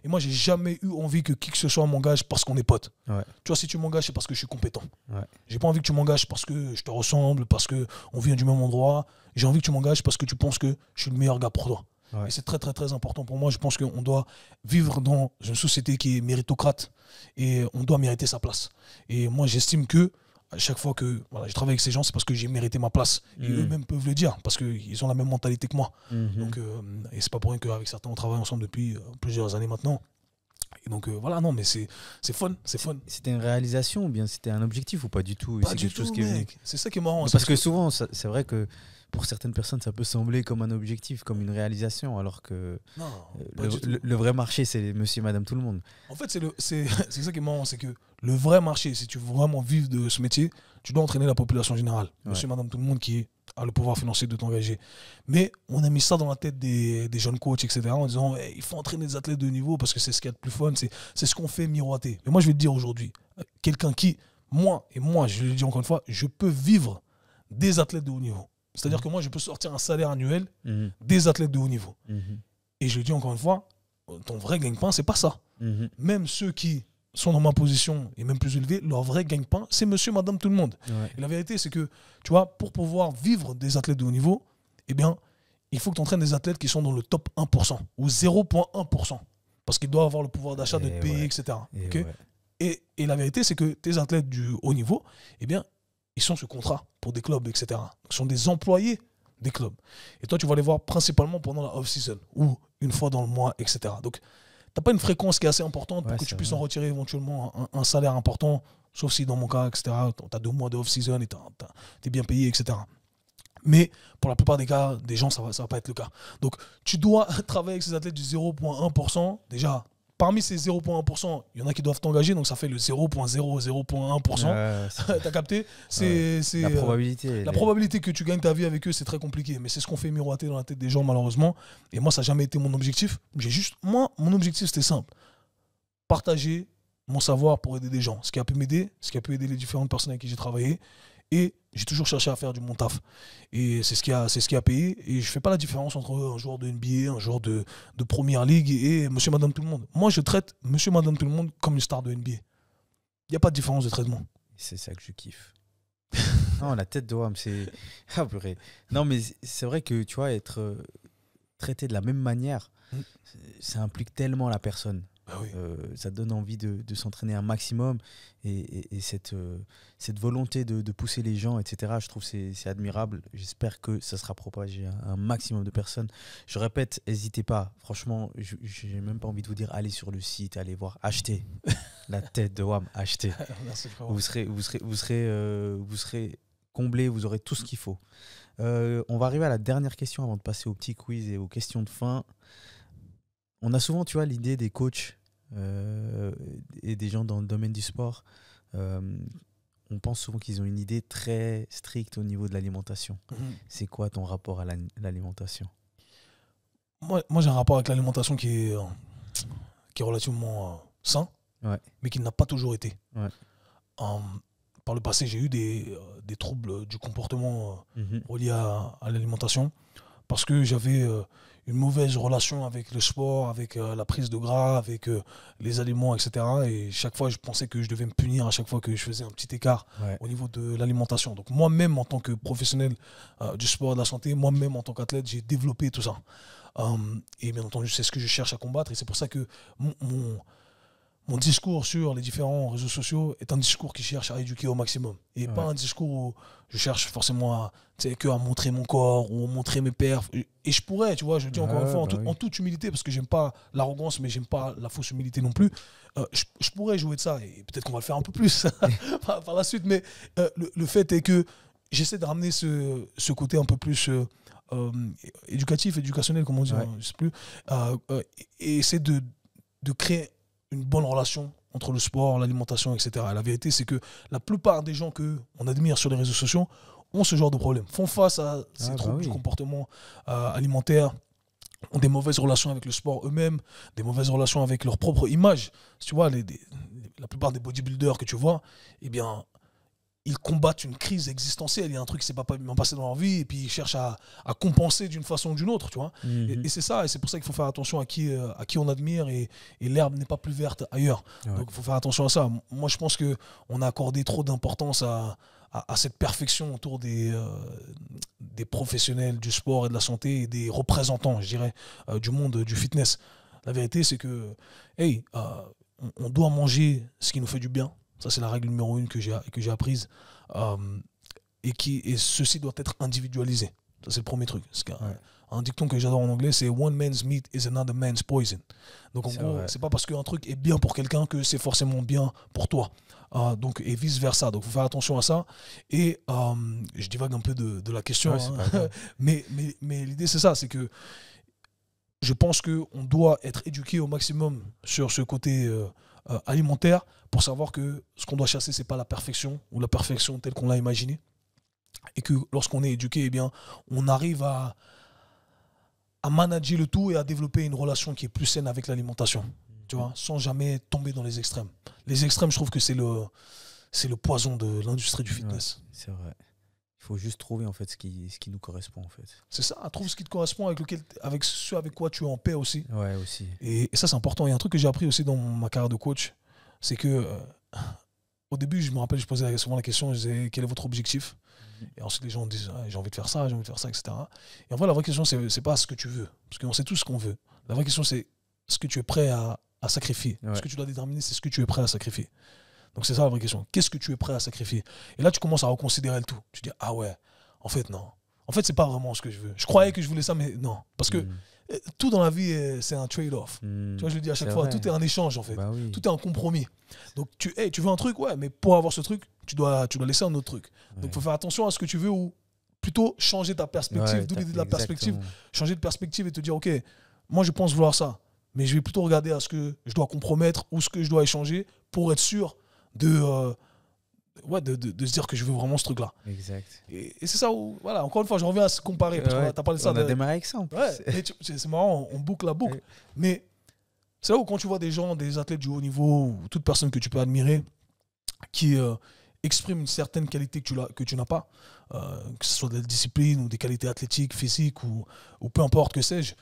S3: Et moi, j'ai jamais eu envie que qui que ce soit m'engage parce qu'on est pote. Tu vois, si tu m'engages, c'est parce que je suis compétent. J'ai pas envie que tu m'engages parce que je te ressemble, parce qu'on vient du même endroit. J'ai envie que tu m'engages parce que tu penses que je suis le meilleur gars pour toi. Et c'est très, très, très important pour moi. Je pense qu'on doit vivre dans une société qui est méritocrate et on doit mériter sa place. Et moi, j'estime que à chaque fois que je travaille avec ces gens, c'est parce que j'ai mérité ma place. Et eux-mêmes peuvent le dire parce qu'ils ont la même mentalité que moi. Donc, et c'est pas pour rien qu'avec certains, on travaille ensemble depuis plusieurs années maintenant. Et donc voilà, non, mais c'est fun, c'est fun.
S2: C'était une réalisation ou bien c'était un objectif ou pas du tout?
S3: Pas du tout, mec. C'est ça qui est marrant.
S2: Parce que souvent, c'est vrai que pour certaines personnes, ça peut sembler comme un objectif, comme une réalisation, alors que
S3: non,
S2: le vrai marché, c'est monsieur et madame tout le monde.
S3: En fait, c'est ça qui est marrant, c'est que le vrai marché, si tu veux vraiment vivre de ce métier, tu dois entraîner la population générale. Monsieur et madame tout le monde qui a le pouvoir financier de t'engager. Mais on a mis ça dans la tête des jeunes coachs, etc., en disant il faut entraîner des athlètes de haut niveau parce que c'est ce qu'il y a de plus fun, c'est ce qu'on fait miroiter. Mais moi, je vais te dire aujourd'hui, quelqu'un qui, moi, je le dis encore une fois, je peux vivre des athlètes de haut niveau. C'est-à-dire que moi, je peux sortir un salaire annuel des athlètes de haut niveau. Et je le dis encore une fois, ton vrai gagne-pain, c'est pas ça. Même ceux qui sont dans ma position et même plus élevés, leur vrai gagne-pain, c'est monsieur, madame, tout le monde. Et la vérité, c'est que, tu vois, pour pouvoir vivre des athlètes de haut niveau, eh bien, il faut que tu entraînes des athlètes qui sont dans le top 1% ou 0,1%. Parce qu'ils doivent avoir le pouvoir d'achat de te payer, etc. Et la vérité, c'est que tes athlètes du haut niveau, eh bien, ils sont sous contrat pour des clubs, etc. Donc, ils sont des employés des clubs. Et toi, tu vas les voir principalement pendant la off-season ou une fois dans le mois, etc. Donc, tu n'as pas une fréquence qui est assez importante pour que tu puisses en retirer éventuellement un salaire important, sauf si dans mon cas, etc., tu as 2 mois de off-season et tu es bien payé, etc. Mais pour la plupart des cas, des gens, ça va pas être le cas. Donc, tu dois travailler avec ces athlètes du 0,1%. Déjà, parmi ces 0,1%, il y en a qui doivent t'engager, donc ça fait le 0,001%. T'as capté? C'est
S2: la probabilité.
S3: La probabilité que tu gagnes ta vie avec eux, c'est très compliqué. Mais c'est ce qu'on fait miroiter dans la tête des gens, malheureusement. Et moi, ça n'a jamais été mon objectif. Mon objectif, c'était simple. Partager mon savoir pour aider des gens. Ce qui a pu m'aider, ce qui a pu aider les différentes personnes avec qui j'ai travaillé. Et j'ai toujours cherché à faire du mon taf. Et c'est ce qui a payé. Et je ne fais pas la différence entre un joueur de NBA, un joueur de Première Ligue et monsieur, madame, tout le monde. Moi, je traite monsieur, madame, tout le monde comme une star de NBA. Il n'y a pas de différence de traitement.
S2: C'est ça que je kiffe. Non, la tête de Wam, c'est... Ah, purée. Non, mais c'est vrai que, tu vois, être traité de la même manière, ça implique tellement la personne.
S3: Ah oui.
S2: Ça te donne envie de s'entraîner un maximum. Et cette volonté de pousser les gens, etc., je trouve que c'est admirable. J'espère que ça sera propagé à un maximum de personnes. Je répète, n'hésitez pas. Franchement, je n'ai même pas envie de vous dire, allez sur le site, allez voir, achetez. La tête de WAM, achetez.
S3: Merci,
S2: Vous serez comblé, vous aurez tout ce qu'il faut. On va arriver à la dernière question avant de passer au petit quiz et aux questions de fin. On a souvent, tu vois, l'idée des coachs et des gens dans le domaine du sport. On pense souvent qu'ils ont une idée très stricte au niveau de l'alimentation. C'est quoi ton rapport à l'alimentation?
S3: Moi, j'ai un rapport avec l'alimentation qui est relativement sain,
S2: ouais.
S3: mais qui n'a pas toujours été.
S2: Ouais.
S3: Par le passé, j'ai eu des troubles du comportement reliés à l'alimentation parce que j'avais une mauvaise relation avec le sport, avec la prise de gras, avec les aliments, etc. Et chaque fois, je pensais que je devais me punir à chaque fois que je faisais un petit écart au niveau de l'alimentation. Donc moi-même, en tant que professionnel du sport et de la santé, moi-même, en tant qu'athlète, j'ai développé tout ça. Et bien entendu, c'est ce que je cherche à combattre. Et c'est pour ça que mon discours sur les différents réseaux sociaux est un discours qui cherche à éduquer au maximum. Et pas un discours où je cherche forcément à montrer mon corps ou montrer mes perfs. Et je pourrais, tu vois, je le dis encore une fois, en toute humilité, parce que j'aime pas l'arrogance, mais j'aime pas la fausse humilité non plus. Je pourrais jouer de ça, et peut-être qu'on va le faire un peu plus par la suite. Mais le fait est que j'essaie de ramener ce côté un peu plus éducationnel, comme on dit, je sais plus, et essayer de créer une bonne relation entre le sport, l'alimentation, etc. Et la vérité, c'est que la plupart des gens qu'on admire sur les réseaux sociaux ont ce genre de problème, font face à ces troubles du comportement alimentaire, ont des mauvaises relations avec le sport eux-mêmes, des mauvaises relations avec leur propre image. Tu vois, la plupart des bodybuilders que tu vois, eh bien, ils combattent une crise existentielle. Il y a un truc qui ne s'est pas bien passé dans leur vie et puis ils cherchent à compenser d'une façon ou d'une autre, tu vois. Et c'est ça, et c'est pour ça qu'il faut faire attention à qui on admire, et l'herbe n'est pas plus verte ailleurs. Donc il faut faire attention à ça. Moi, je pense qu'on a accordé trop d'importance à cette perfection autour des professionnels du sport et de la santé et des représentants, je dirais, du monde du fitness. La vérité, c'est que, on doit manger ce qui nous fait du bien. Ça, c'est la règle numéro 1 que j'ai apprise. Et ceci doit être individualisé. Ça, c'est le premier truc. Un dicton que j'adore en anglais, c'est « One man's meat is another man's poison ». Donc, en gros, c'est pas parce qu'un truc est bien pour quelqu'un que c'est forcément bien pour toi. Et vice-versa. Donc, il faut faire attention à ça. Et je divague un peu de la question. Mais l'idée, c'est ça. C'est que je pense qu'on doit être éduqué au maximum sur ce côté alimentaire pour savoir que ce qu'on doit chasser, c'est pas la perfection ou la perfection telle qu'on l'a imaginée, et que lorsqu'on est éduqué, eh bien, on arrive à manager le tout et à développer une relation qui est plus saine avec l'alimentation, tu vois, sans jamais tomber dans les extrêmes. Les extrêmes, je trouve que c'est le poison de l'industrie du fitness.
S2: Ouais, c'est vrai. Il faut juste trouver en fait ce qui nous correspond en fait.
S3: C'est ça, trouve ce qui te correspond avec ce avec quoi tu es en paix aussi.
S2: Ouais, aussi.
S3: Et ça, c'est important. Il y a un truc que j'ai appris aussi dans ma carrière de coach, c'est que au début, je me rappelle, je posais souvent la question, je disais quel est votre objectif? Et ensuite, les gens disent j'ai envie de faire ça, etc. Et en vrai, la vraie question, c'est pas ce que tu veux, parce qu'on sait tous ce qu'on veut. La vraie question, c'est ce que tu es prêt à sacrifier. Ce que tu dois déterminer, c'est ce que tu es prêt à sacrifier. Donc c'est ça la vraie question. Qu'est-ce que tu es prêt à sacrifier? Et là, tu commences à reconsidérer le tout. Tu dis, ah ouais, en fait, non. En fait, c'est pas vraiment ce que je veux. Je croyais que je voulais ça, mais non. Parce que tout dans la vie, c'est un trade-off. Tu vois, je le dis à chaque fois, tout est un échange, en fait. Tout est un compromis. Donc, tu veux un truc, ouais, mais pour avoir ce truc, tu dois laisser un autre truc. Donc, il faut faire attention à ce que tu veux, ou plutôt changer ta perspective, d'où l'idée de la perspective. Changer de perspective et te dire, ok, moi, je pense vouloir ça, mais je vais plutôt regarder à ce que je dois compromettre ou ce que je dois échanger pour être sûr de se dire que je veux vraiment ce truc-là.
S2: Exact.
S3: Et c'est ça où, voilà, encore une fois, je reviens à se comparer. Parce que t'as parlé de ça.
S2: On a démarré avec ça.
S3: C'est marrant, on boucle la boucle. Mais c'est là où, quand tu vois des gens, des athlètes du haut niveau, ou toute personne que tu peux admirer, qui expriment une certaine qualité que tu n'as pas, que ce soit de la discipline ou des qualités athlétiques, physiques, ou peu importe, que sais-je,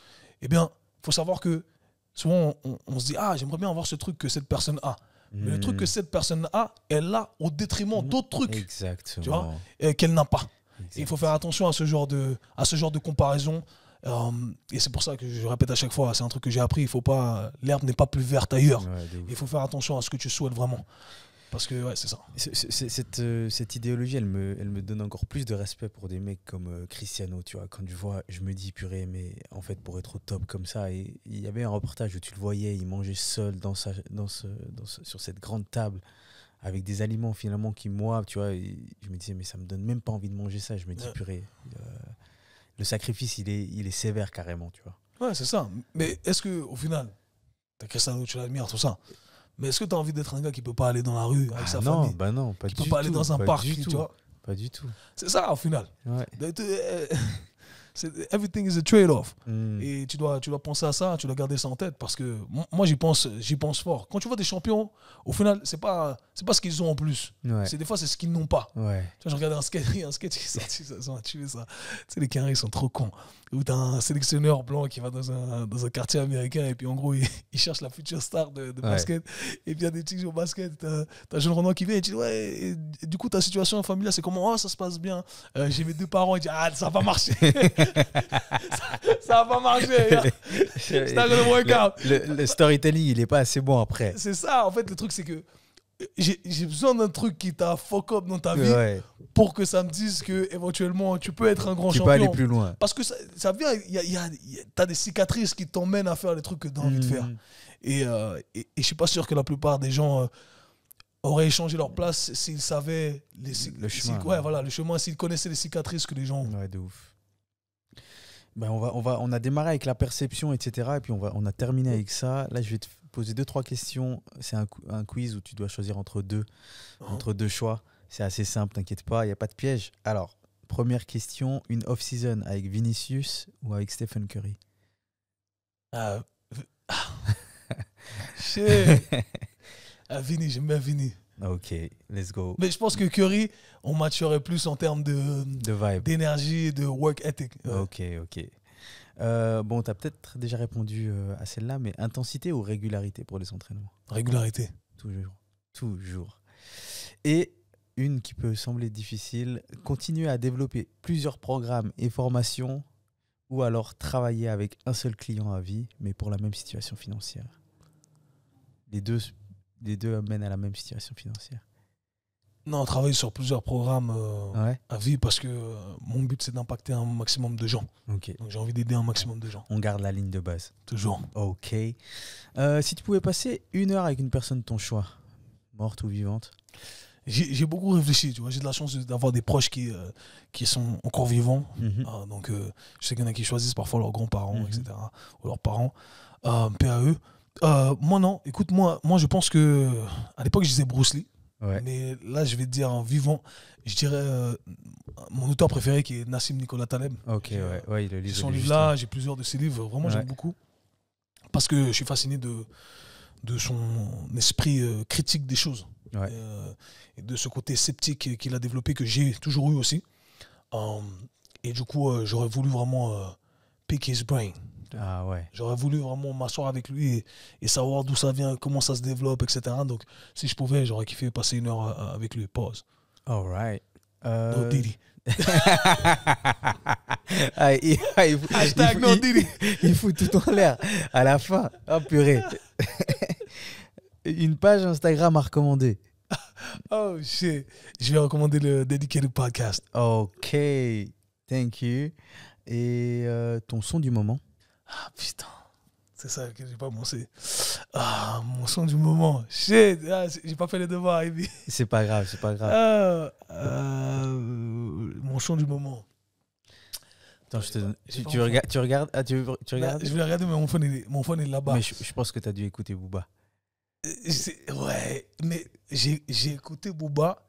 S3: eh bien, il faut savoir que souvent, on se dit, ah, j'aimerais bien avoir ce truc que cette personne a. Mais le truc que cette personne a, elle l'a au détriment d'autres trucs.
S2: Exactement.
S3: Tu vois, qu'elle n'a pas. Et il faut faire attention à ce genre de comparaison. Et c'est pour ça que je répète à chaque fois, c'est un truc que j'ai appris, il faut pas, l'herbe n'est pas plus verte ailleurs.
S2: Ouais, de ouf.
S3: Il faut faire attention à ce que tu souhaites vraiment. Parce que ouais, c'est ça.
S2: Cette idéologie, elle me donne encore plus de respect pour des mecs comme Cristiano, tu vois. Quand je vois, je me dis, purée, mais en fait, pour être au top comme ça, et il y avait un reportage où tu le voyais, il mangeait seul sur cette grande table, avec des aliments finalement qui, moi, tu vois, et je me disais, mais ça me donne même pas envie de manger ça. Je me dis, purée, le sacrifice, il est sévère carrément, tu vois.
S3: Ouais, c'est ça. Mais est-ce qu'au final, t'as Cristiano, tu l'admires, tout ça. Mais est-ce que tu as envie d'être un gars qui peut pas aller dans la rue avec sa
S2: non,
S3: famille,
S2: bah non, pas
S3: qui
S2: du
S3: peut pas aller
S2: tout,
S3: dans un
S2: pas
S3: parc,
S2: du
S3: tu
S2: tout,
S3: vois?
S2: pas du tout.
S3: C'est ça au final.
S2: Ouais.
S3: Everything is a trade-off.
S2: Mm.
S3: Et tu dois penser à ça, tu dois garder ça en tête parce que moi j'y pense fort. Quand tu vois des champions, au final, c'est pas ce qu'ils ont en plus.
S2: Ouais.
S3: Des fois, c'est ce qu'ils n'ont pas.
S2: Ouais.
S3: Tu vois, je regardais un sketch qui est sorti, ça m'a tué ça. Tu sais, les Carrés sont trop cons. Où t'as un sélectionneur blanc qui va dans un quartier américain et puis en gros, il cherche la future star de basket. Et puis il y a des petits qui jouent au basket. T'as Jean Renoir qui vient et tu dis, ouais, et du coup, ta situation familiale, c'est comment? Oh, ça se passe bien. J'ai mes 2 parents. Il dit, ah, ça va pas marcher. ça va pas marcher. C'est not gonna work out.
S2: Le storytelling, il est pas assez bon après.
S3: C'est ça, en fait, le truc, c'est que j'ai besoin d'un truc qui t'a fuck up dans ta vie
S2: Ouais.
S3: pour que ça me dise que éventuellement tu peux être un grand
S2: Tu
S3: champion.
S2: peux aller plus loin.
S3: Parce que ça vient, t'as des cicatrices qui t'emmènent à faire les trucs que t'as envie de faire. Et je suis pas sûr que la plupart des gens auraient échangé leur place s'ils savaient
S2: le chemin.
S3: ouais, voilà, le chemin, s'ils connaissaient les cicatrices que les gens ont.
S2: Ouais, de ouf. Ben on a démarré avec la perception, etc. Et puis on a terminé avec ça. Là, je vais te poser 2-3 questions. C'est un quiz où tu dois choisir entre deux choix. C'est assez simple, t'inquiète pas, il n'y a pas de piège. Alors, première question, une off-season avec Vinicius ou avec Stephen Curry?
S3: Vini, j'aime bien Vini.
S2: Ok, let's go.
S3: Mais je pense que Curry, on matcherait plus en termes
S2: De vibe.
S3: d'énergie, de work ethic. Ouais.
S2: Ok. Bon, tu as peut-être déjà répondu à celle-là, mais intensité ou régularité pour les entraînements?
S3: Régularité.
S2: Toujours. Et une qui peut sembler difficile, continuer à développer plusieurs programmes et formations ou alors travailler avec un seul client à vie, mais pour la même situation financière. Les deux mènent à la même situation financière.
S3: Non, travailler sur plusieurs programmes
S2: Ouais.
S3: à vie parce que mon but, c'est d'impacter un maximum de gens.
S2: Ok.
S3: Donc j'ai envie d'aider un maximum de gens.
S2: On garde la ligne de base.
S3: Toujours.
S2: Ok. Si tu pouvais passer 1 heure avec une personne de ton choix, morte ou vivante?
S3: J'ai beaucoup réfléchi, tu vois. J'ai de la chance d'avoir des proches qui sont encore vivants. Donc je sais qu'il y en a qui choisissent parfois leurs grands-parents, etc. Ou leurs parents. Paix à eux. Moi, non. Écoute, moi, je pense que à l'époque, je disais Bruce Lee.
S2: Ouais.
S3: Mais là, je vais te dire en vivant, je dirais mon auteur préféré qui est Nassim Nicolas Taleb.
S2: Ok, ouais, il le
S3: J'ai
S2: livre
S3: son
S2: de
S3: livre là, j'ai plusieurs de ses livres. Vraiment, j'aime beaucoup. Parce que je suis fasciné de son esprit critique des choses.
S2: Ouais.
S3: Et de ce côté sceptique qu'il a développé, que j'ai toujours eu aussi. Et du coup, j'aurais voulu vraiment pick his brain.
S2: Ah ouais.
S3: J'aurais voulu vraiment m'asseoir avec lui et savoir d'où ça vient, comment ça se développe, etc. Donc, si je pouvais, j'aurais kiffé passer 1 heure avec lui. Pause.
S2: All right.
S3: No Diddy.
S2: Hashtag
S3: no Diddy.
S2: Il fout tout en l'air à la fin. Oh purée. Une page Instagram à recommander.
S3: Oh shit. Je vais recommander le Dedicated Podcast.
S2: Ok. Thank you. Et ton son du moment?
S3: Ah putain. C'est ça que j'ai pas pensé. Ah, mon son du moment. Shit. Ah, j'ai pas fait les devoirs, Ivy.
S2: C'est pas grave, c'est pas grave.
S3: Mon son du moment.
S2: Attends, tu regardes ah, tu regardes?
S3: Je vais regarder, mais mon phone est là-bas.
S2: Mais je pense que tu as dû écouter Booba.
S3: Ouais, mais j'ai écouté Booba,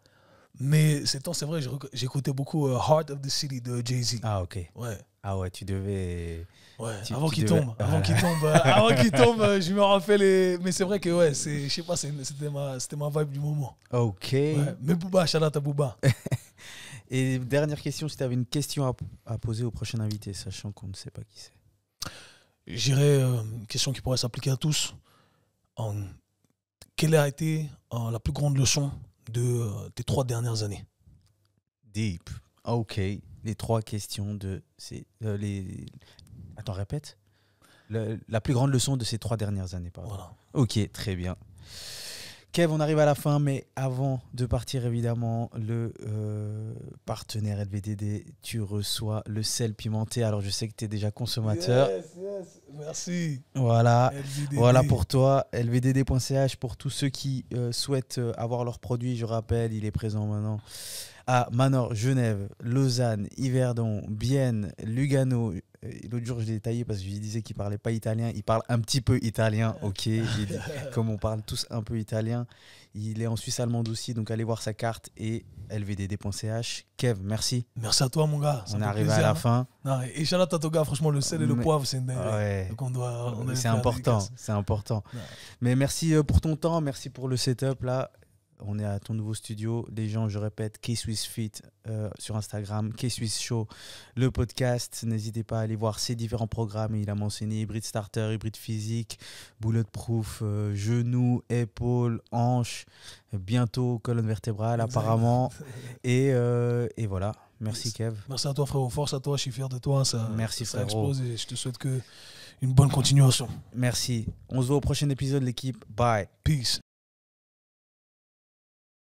S3: mais ces temps, c'est vrai, j'ai écouté beaucoup Heart of the City de Jay-Z.
S2: Ah, ok.
S3: Ouais.
S2: Ah ouais, tu devais...
S3: Ouais,
S2: tu
S3: avant qu'il
S2: devais...
S3: tombe. Avant qu'il tombe, je me rappelle les... Mais c'est vrai que, ouais, je sais pas, c'était ma vibe du moment.
S2: Ok.
S3: Ouais. Mais Booba, shout out à Booba.
S2: Et dernière question, si tu avais une question à poser au prochain invité, sachant qu'on ne sait pas qui c'est.
S3: J'irais une question qui pourrait s'appliquer à tous. Quelle a été la plus grande leçon de tes 3 dernières années?
S2: Deep. Ok. Les 3 questions de... Attends, répète. La plus grande leçon de ces 3 dernières années, pardon.
S3: Voilà.
S2: Ok, très bien. Kev, on arrive à la fin, mais avant de partir, évidemment, le partenaire LVDD, tu reçois le sel pimenté. Alors, je sais que tu es déjà consommateur.
S3: Yes, merci.
S2: Voilà.
S3: LVDD.
S2: Voilà pour toi, lvdd.ch pour tous ceux qui souhaitent avoir leurs produits. Je rappelle, il est présent maintenant à Manor, Genève, Lausanne, Yverdon, Bienne, Lugano. L'autre jour, je l'ai détaillé parce que je lui disais qu'il ne parlait pas italien. Il parle un petit peu italien, ok. J'ai dit, comme on parle tous un peu italien. Il est en Suisse allemande aussi, donc allez voir sa carte et lvdd.ch. Kev, merci.
S3: Merci à toi, mon gars.
S2: On est arrivé à la fin.
S3: Non, et shout out à ton gars, franchement, le sel et le poivre, c'est une dinguerie.
S2: Ouais.
S3: Donc on
S2: C'est important, c'est important.
S3: Ouais.
S2: Mais merci pour ton temps, merci pour le setup là. On est à ton nouveau studio. Les gens, je répète, K-Swiss Fit sur Instagram, K-Swiss Show, le podcast. N'hésitez pas à aller voir ses différents programmes. Il a mentionné hybride starter, hybride physique, bulletproof, genoux, épaules, hanches, bientôt colonne vertébrale apparemment. Et voilà. Merci Kev.
S3: Merci à toi, frérot. Force à toi, je suis fier de toi.
S2: Merci,
S3: ça
S2: frérot.
S3: explose et je te souhaite une bonne continuation.
S2: Merci. On se voit au prochain épisode, l'équipe. Bye.
S3: Peace.